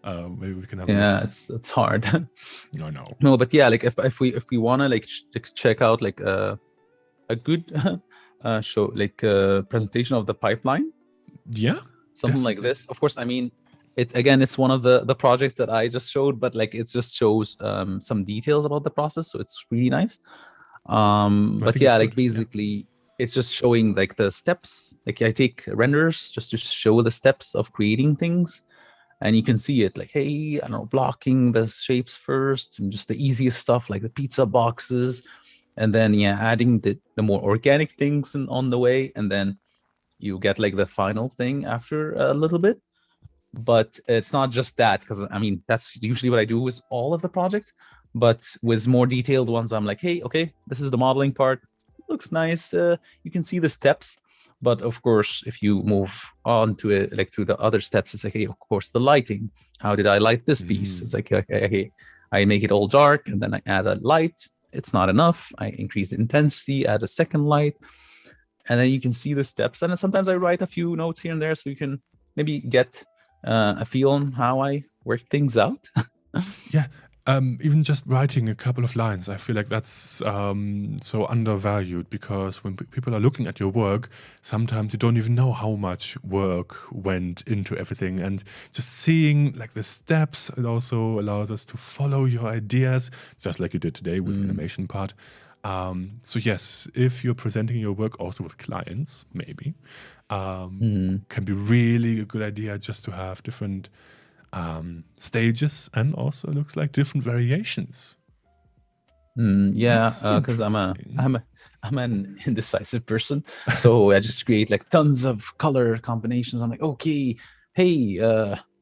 know. Maybe we can have a Yeah, look. it's hard. I know. No, but yeah, like if we want to like check out like a good show, like presentation of the pipeline, Yeah, something like this. Of course, I mean, it's one of the projects that I just showed, but like it just shows some details about the process, so it's really nice. But yeah, like basically it's just showing like the steps. Like I take renders just to show the steps of creating things, and you can see it like, hey, I don't know, blocking the shapes first and just the easiest stuff like the pizza boxes, and then yeah, adding the more organic things on the way, and then you get like the final thing after a little bit. But it's not just that, because I mean that's usually what I do with all of the projects, but with more detailed ones I'm like, hey, okay, this is the modeling part, looks nice, you can see the steps. But of course, if you move on to it, like to the other steps, it's like, hey, of course, the lighting, how did I light this piece? It's like, okay, I make it all dark and then I add a light, it's not enough, I increase the intensity, add a second light, and then you can see the steps. And then sometimes I write a few notes here and there so you can maybe get a feel on how I work things out. Yeah, even just writing a couple of lines, I feel like that's so undervalued, because when people are looking at your work, sometimes you don't even know how much work went into everything. And just seeing like the steps, it also allows us to follow your ideas, just like you did today with the animation part. So yes, if you're presenting your work also with clients, maybe, can be really a good idea just to have different stages, and also looks like different variations. Yeah, because I'm an indecisive person, so I just create like tons of color combinations. I'm like, okay, hey,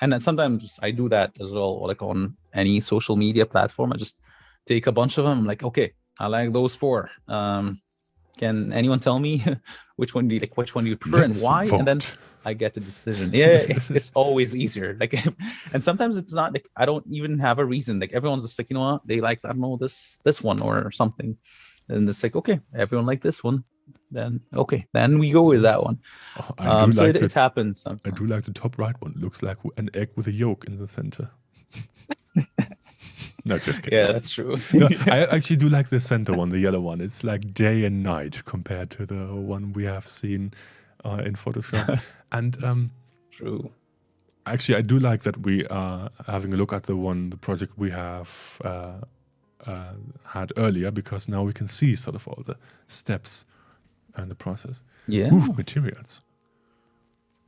and then sometimes I do that as well, like on any social media platform. I just take a bunch of them. I'm like, okay, I like those four. Can anyone tell me which one do you prefer and why? Vote. And then I get the decision. Yeah, it's always easier. Like, and sometimes it's not like I don't even have a reason. Like everyone's just like, you know what, they like, I don't know, this one or something, and it's like, okay, everyone like this one, then okay, then we go with that one. So it happens sometimes. I do like the top right one. Looks like an egg with a yolk in the center. No, just kidding. Yeah, that's true. No, I actually do like the center one, the yellow one. It's like day and night compared to the one we have seen in Photoshop. And true. Actually, I do like that we are having a look at the project we have had earlier, because now we can see sort of all the steps and the process. Yeah. Ooh, materials.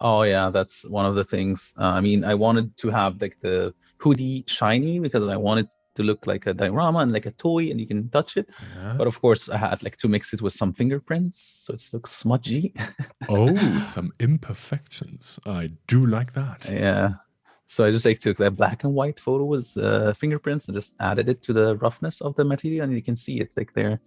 Oh yeah, that's one of the things. I mean, I wanted to have like the hoodie shiny because I wanted to look like a diorama and like a toy, and you can touch it. Yeah. But of course, I had like to mix it with some fingerprints, so it looks smudgy. Oh, some imperfections. I do like that. Yeah. So I just like took that black and white photo with fingerprints and just added it to the roughness of the material, and you can see it like there.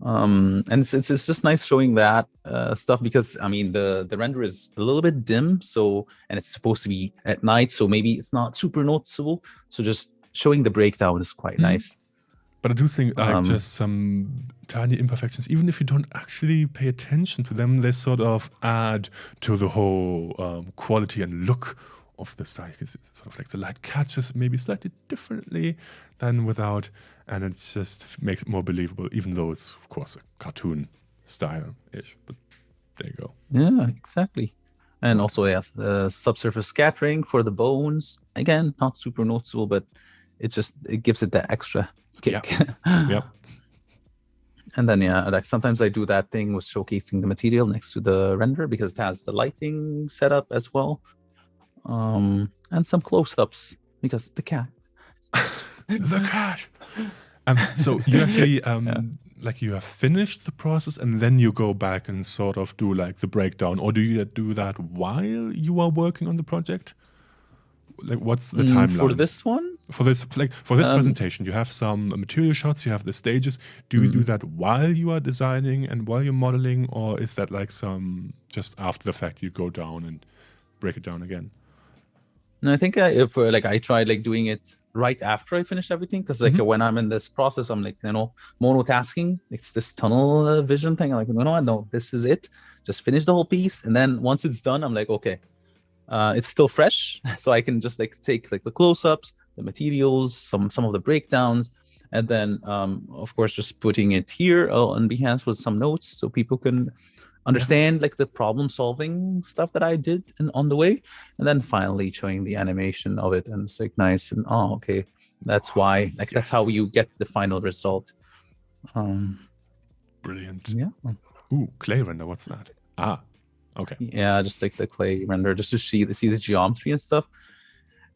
And it's just nice showing that stuff, because I mean the render is a little bit dim, so, and it's supposed to be at night, so maybe it's not super noticeable, so just showing the breakdown is quite nice. But I do think like just some tiny imperfections, even if you don't actually pay attention to them, they sort of add to the whole quality and look of the style. It's sort of like the light catches maybe slightly differently than without, and it just makes it more believable, even though it's of course a cartoon style-ish. But there you go. Yeah, exactly. And also, yeah, the subsurface scattering for the bones. Again, not super noticeable, but it gives it that extra kick. Yep. And then yeah, like sometimes I do that thing with showcasing the material next to the render, because it has the lighting setup as well. And some close-ups because the cat. The cat. So you actually like you have finished the process and then you go back and sort of do like the breakdown, or do you do that while you are working on the project? Like, what's the timeline For this one? for this presentation? You have some material shots, you have the stages. Do you do that while you are designing and while you're modeling, or is that like some just after the fact you go down and break it down again? No, I think if like I tried like doing it right after I finished everything, because like when I'm in this process, I'm like, monotasking. It's this tunnel vision thing. I'm like, no, this is it. Just finish the whole piece, and then once it's done, I'm like, okay, it's still fresh, so I can just like take like the close-ups, the materials, some of the breakdowns, and then of course just putting it here on Behance with some notes so people can understand like the problem solving stuff that I did on the way, and then finally showing the animation of it, and it's like nice, and okay, that's why, like that's how you get the final result. Brilliant. Yeah. Ooh, clay render, what's that? Okay. Yeah, just like the clay render, just to see the geometry and stuff,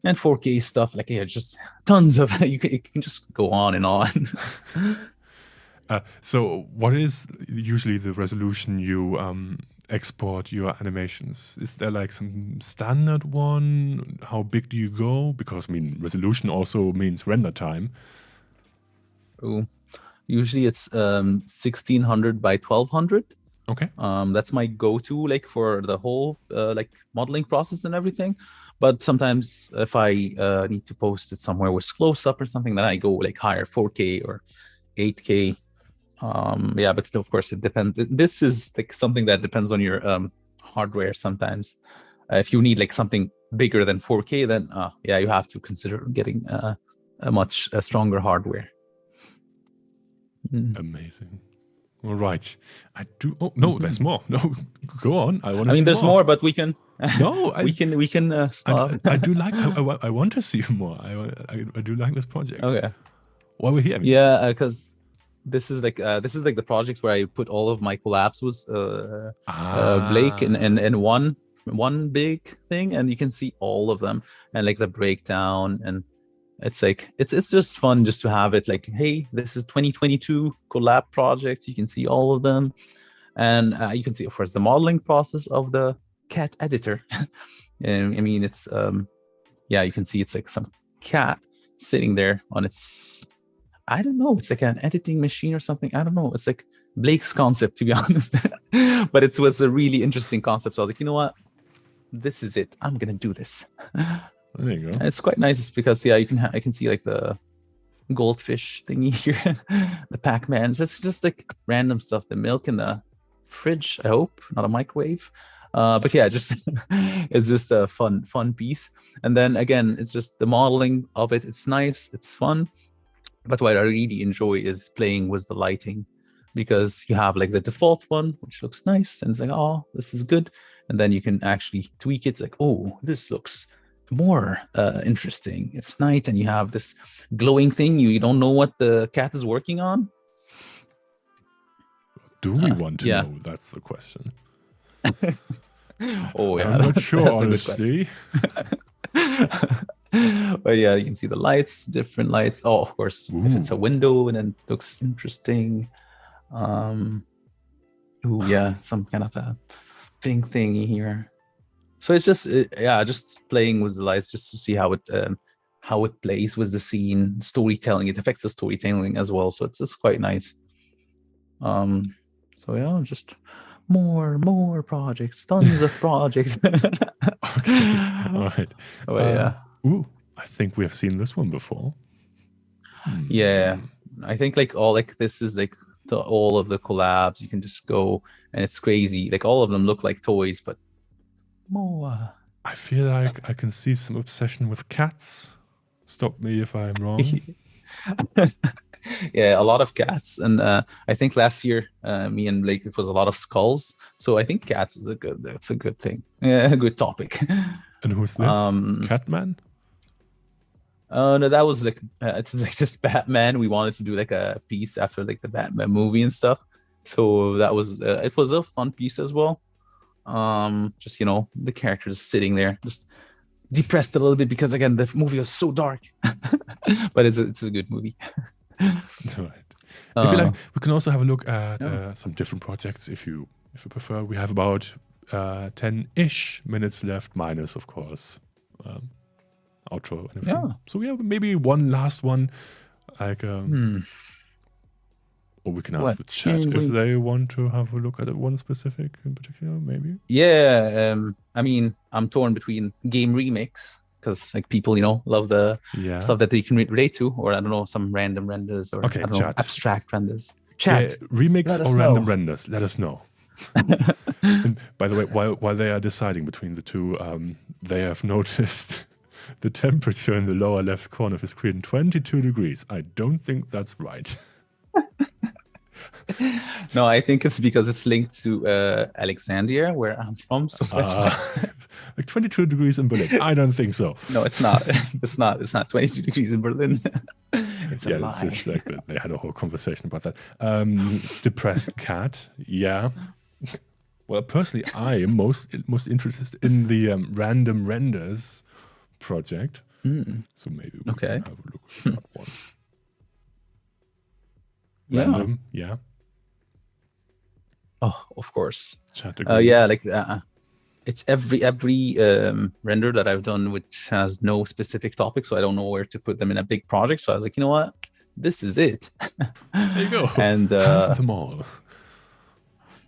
and 4K stuff. Like just tons of you can just go on and on. So, what is usually the resolution you export your animations? Is there like some standard one? How big do you go? Because I mean, resolution also means render time. Ooh, usually it's 1600 by 1200. Okay. That's my go-to like for the whole like modeling process and everything. But sometimes if I need to post it somewhere with close-up or something, then I go like higher, 4K or 8K. Yeah, but still, of course, it depends. This is like something that depends on your hardware sometimes. If you need like something bigger than 4K, then yeah, you have to consider getting a much stronger hardware. Amazing. All right. I do. Oh no, there's more. No, go on. I want to. I mean, there's more, but we can. No, we can stop. I do like. I want to see more. I do like this project. Okay. While we're here. Yeah, because this is like the project where I put all of my collabs with Blake in one big thing, and you can see all of them and like the breakdown, and it's like it's just fun just to have it like, hey, this is 2022 collab project. You can see all of them, and you can see of course the modeling process of the cat editor. And I mean, it's yeah, you can see it's like some cat sitting there on its, I don't know, it's like an editing machine or something. I don't know. It's like Blake's concept, to be honest. But it was a really interesting concept. So I was like, you know what? This is it. I'm gonna do this. There you go. And it's quite nice. It's because yeah, I can see like the goldfish thingy here, the Pac-Man. It's just like random stuff. The milk in the fridge. I hope not a microwave. But yeah, just it's just a fun piece. And then again, it's just the modeling of it. It's nice. It's fun. But what I really enjoy is playing with the lighting, because you have like the default one, which looks nice, and it's like, oh, this is good. And then you can actually tweak it. It's like, oh, this looks more interesting. It's night, and you have this glowing thing. You don't know what the cat is working on. Do we want to know? That's the question. Oh yeah, I'm not sure, honestly. But yeah, you can see the lights, different lights. Oh, of course, if it's a window, and then it looks interesting. Oh yeah, some kind of a thingy here. So it's just just playing with the lights, just to see how it plays with the scene, storytelling. It affects the storytelling as well. So it's just quite nice. So yeah, just more projects, tons of projects. Okay, all right. Oh yeah. Ooh, I think we have seen this one before. Yeah, I think like this is like all of the collabs. You can just go, and it's crazy. Like all of them look like toys, but more. I feel like I can see some obsession with cats. Stop me if I'm wrong. Yeah, a lot of cats, and I think last year me and Blake, it was a lot of skulls. So I think cats is a good thing. Yeah, a good topic. And who's this? Catman? No, that was like it's like just Batman. We wanted to do like a piece after like the Batman movie and stuff. So that was it was a fun piece as well. Just the characters sitting there, just depressed a little bit because again the movie was so dark. But it's a good movie. Right. If you like, we can also have a look at Yeah. some different projects if you prefer. We have about 10-ish minutes left, minus of course outro and everything. Yeah. So we have maybe one last one, like or we can ask What the chat can if we? they want to have a look at one specific in particular, maybe. Yeah. I mean, I'm torn between game remix because like people, love the stuff that they can relate to, or I don't know, some random renders, or Okay, I don't know, chat. abstract renders. Yeah, Chat. remix Let or us random know. renders. Let us know. And by the way, while they are deciding between the two, they have noticed the temperature in the lower left corner of the screen, 22 degrees. I don't think that's right. No, I think it's because it's linked to Alexandria, where I'm from. So that's why. Like 22 degrees in Berlin. I don't think so. No, it's not. It's not. It's not 22 degrees in Berlin. It's a lie. It's just like they had a whole conversation about that. Depressed cat. Yeah. Well, personally, I am most interested in the random renders project. So maybe we can have a look at that one. Random, yeah. Oh, of course. Chat agrees. Yeah, like it's every render that I've done which has no specific topic, so I don't know where to put them in a big project. So I was like, you know what, this is it. There you go. And have them all.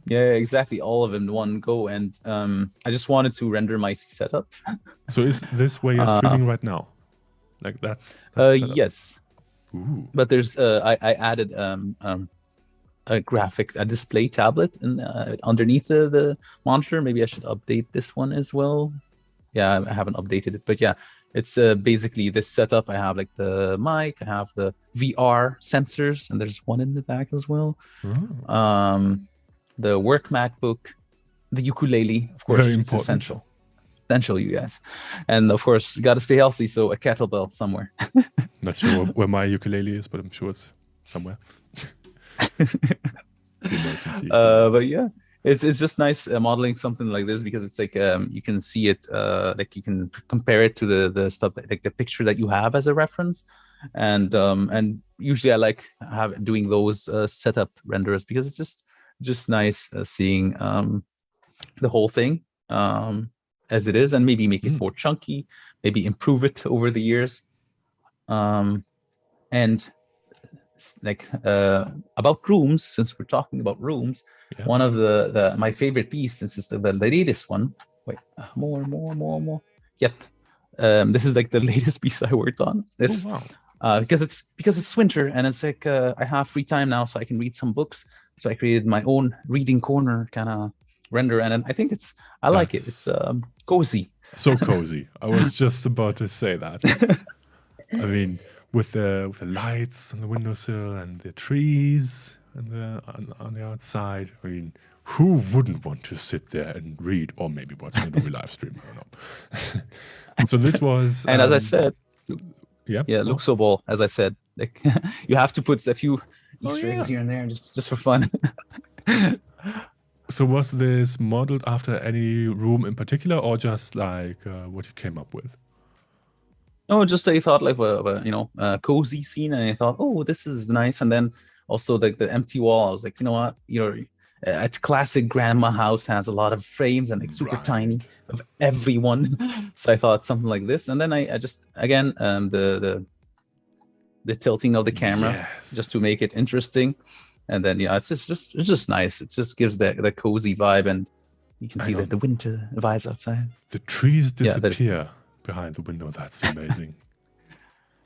Yeah, exactly, all of them in one go. And I just wanted to render my setup. So is this where you're streaming right now? Like that's yes. Ooh. But there's I added a display tablet underneath the monitor. Maybe I should update this one as well. Yeah, I haven't updated it, but yeah, it's basically this setup. I have like the mic, I have the VR sensors, and there's one in the back as well. The work MacBook, the ukulele, of course. Very it's important. essential, you guys. And of course, you got to stay healthy, so a kettlebell somewhere. Not sure where my ukulele is, but I'm sure it's somewhere. But yeah, it's just nice modeling something like this, because it's like you can see it, like you can compare it to the stuff that, like the picture that you have as a reference. And usually I like doing those setup renders, because it's just nice seeing the whole thing as it is, and maybe make it more chunky, maybe improve it over the years. And like about rooms, since we're talking about rooms, one of my favorite piece, since it's the latest one. Wait, more. Yep, this is like the latest piece I worked on. This because it's winter, and it's like I have free time now, so I can read some books. So I created my own reading corner kind of render, and I think I like it. It's cozy. So cozy. I was just about to say that. I mean, with the lights on the windowsill and the trees and on the outside. I mean, who wouldn't want to sit there and read, or maybe watch an Adobe live stream? I don't know. And so this was, and as I said, Luxoball, as I said, like you have to put a few Easter eggs here and there, just for fun. So was this modeled after any room in particular, or just like what you came up with? No, just I thought like a cozy scene, and I thought, oh, this is nice. And then also like the empty wall, I was like, you know what, a classic grandma house has a lot of frames and like super tiny of everyone. So I thought something like this, and then I just again the tilting of the camera just to make it interesting. And then it's just nice. It just gives the cozy vibe, and you can see the winter vibes outside. The trees disappear behind the window. That's amazing.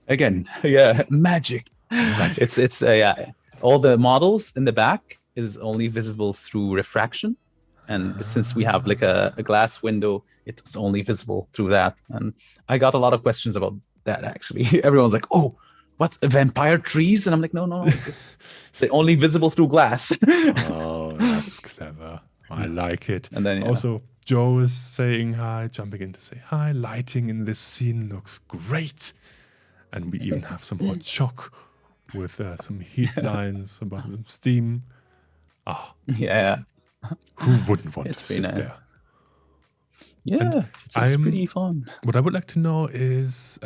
Again, magic. It's all the models in the back is only visible through refraction, and since we have like a glass window, it's only visible through that. And I got a lot of questions about that, actually. Everyone's like, oh, what's vampire trees? And I'm like, no, it's just they're only visible through glass. Oh, that's clever. I like it. And then also, Joe is saying hi, jumping in to say hi. Lighting in this scene looks great. And we even have some hot choc with some heat lines, some steam. Yeah. Who wouldn't want to sit there? Yeah, it's pretty fun. What I would like to know is,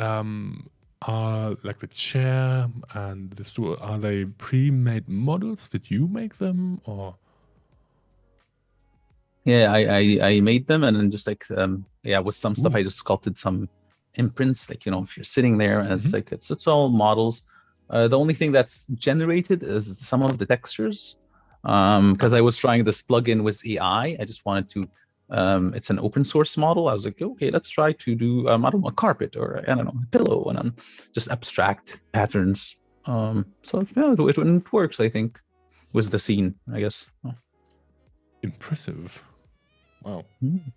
are like the chair and the stool, are they pre-made models? Did you make them or? Yeah, I made them, and then just like yeah, with some stuff Ooh. I just sculpted some imprints, like if you're sitting there, and it's Mhm. like it's all models. The only thing that's generated is some of the textures, because I was trying this plugin with AI. I just wanted to it's an open source model. I was like, okay, let's try to do I don't know, a carpet, or I don't know, a pillow, and just abstract patterns. So yeah, it works, I think, with the scene, I guess. Impressive. Wow. Mm.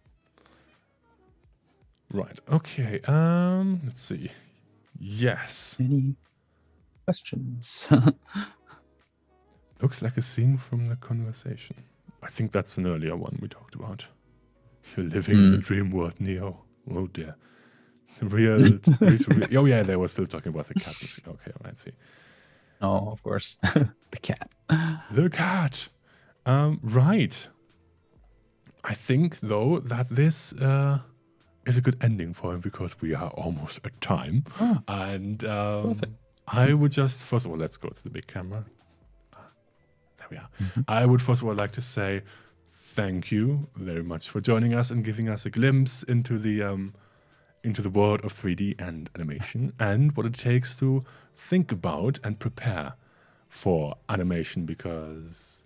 Right. Okay. Let's see. Yes. Any questions? Looks like a scene from the conversation. I think that's an earlier one we talked about. You're living in the dream world, Neo. Oh dear. Real. Oh yeah, they were still talking about the cat music. Okay, I see. Oh, of course. The cat. The cat. Right. I think though that this is a good ending for him because we are almost at time. Oh, And perfect. I would just, first of all, let's go to the big camera. There we are. I would first of all like to say thank you very much for joining us and giving us a glimpse into the world of 3D and animation and what it takes to think about and prepare for animation, because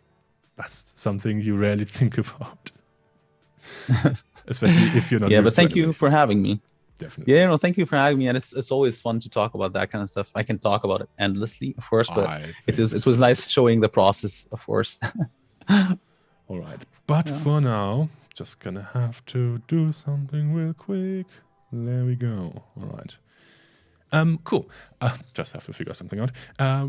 that's something you rarely think about. Especially if you're not Yeah, used but to thank you animation. for having me. Definitely. Yeah, no, thank you for having me, and it's always fun to talk about that kind of stuff. I can talk about it endlessly, of course, but I it think was so. nice showing the process, of course. All right. But Yeah. for now, just gonna have to do something real quick. There we go. All right. Cool. Just have to figure something out.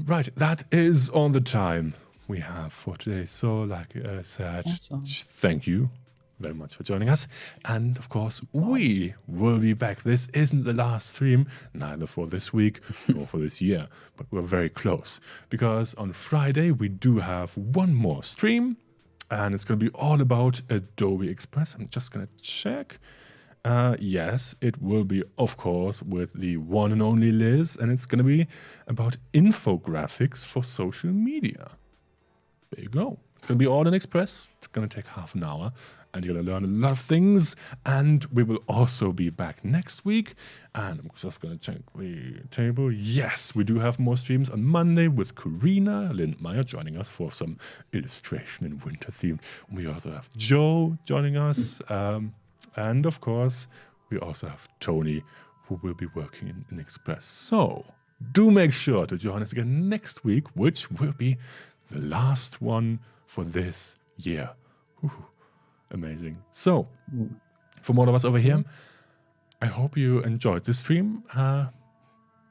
Right. That is all the time we have for today. So, like I said, Awesome. thank you very much for joining us. And of course, we will be back. This isn't the last stream, neither for this week nor for this year, but we're very close because on Friday we do have one more stream, and it's going to be all about Adobe Express. I'm just going to check. Yes, it will be, of course, with the one and only Liz, and it's going to be about infographics for social media. There you go. It's going to be all in Express. It's going to take half an hour, and you're going to learn a lot of things. And we will also be back next week. And I'm just going to check the table. Yes, we do have more streams on Monday with Karina Lindmeyer joining us for some illustration and winter theme. We also have Joe joining us. And of course, we also have Tony, who will be working in Express. So do make sure to join us again next week, which will be the last one for this year. Ooh, amazing. So, from all of us over here, I hope you enjoyed this stream.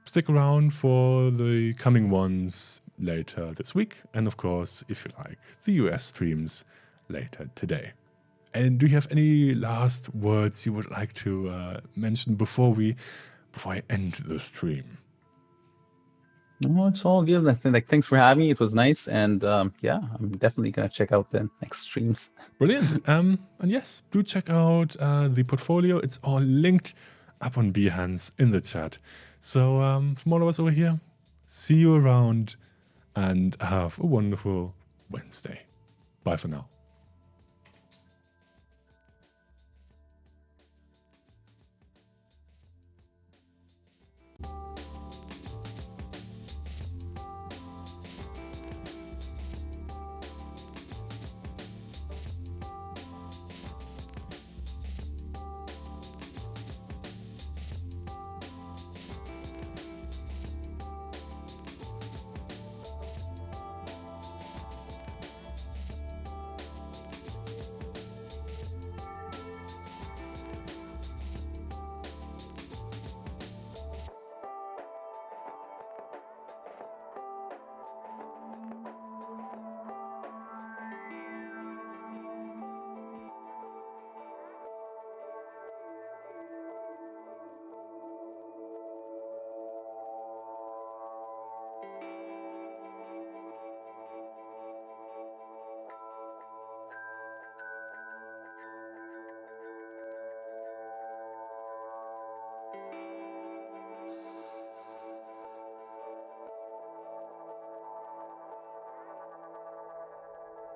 Stick around for the coming ones later this week. And of course, if you like, the US streams later today. And do you have any last words you would like to mention before I end the stream? No, it's all good. Like, thanks for having me. It was nice, and yeah, I'm definitely gonna check out the next streams. Brilliant. And yes, do check out the portfolio. It's all linked up on Behance in the chat. So from all of us over here, see you around and have a wonderful Wednesday. Bye for now.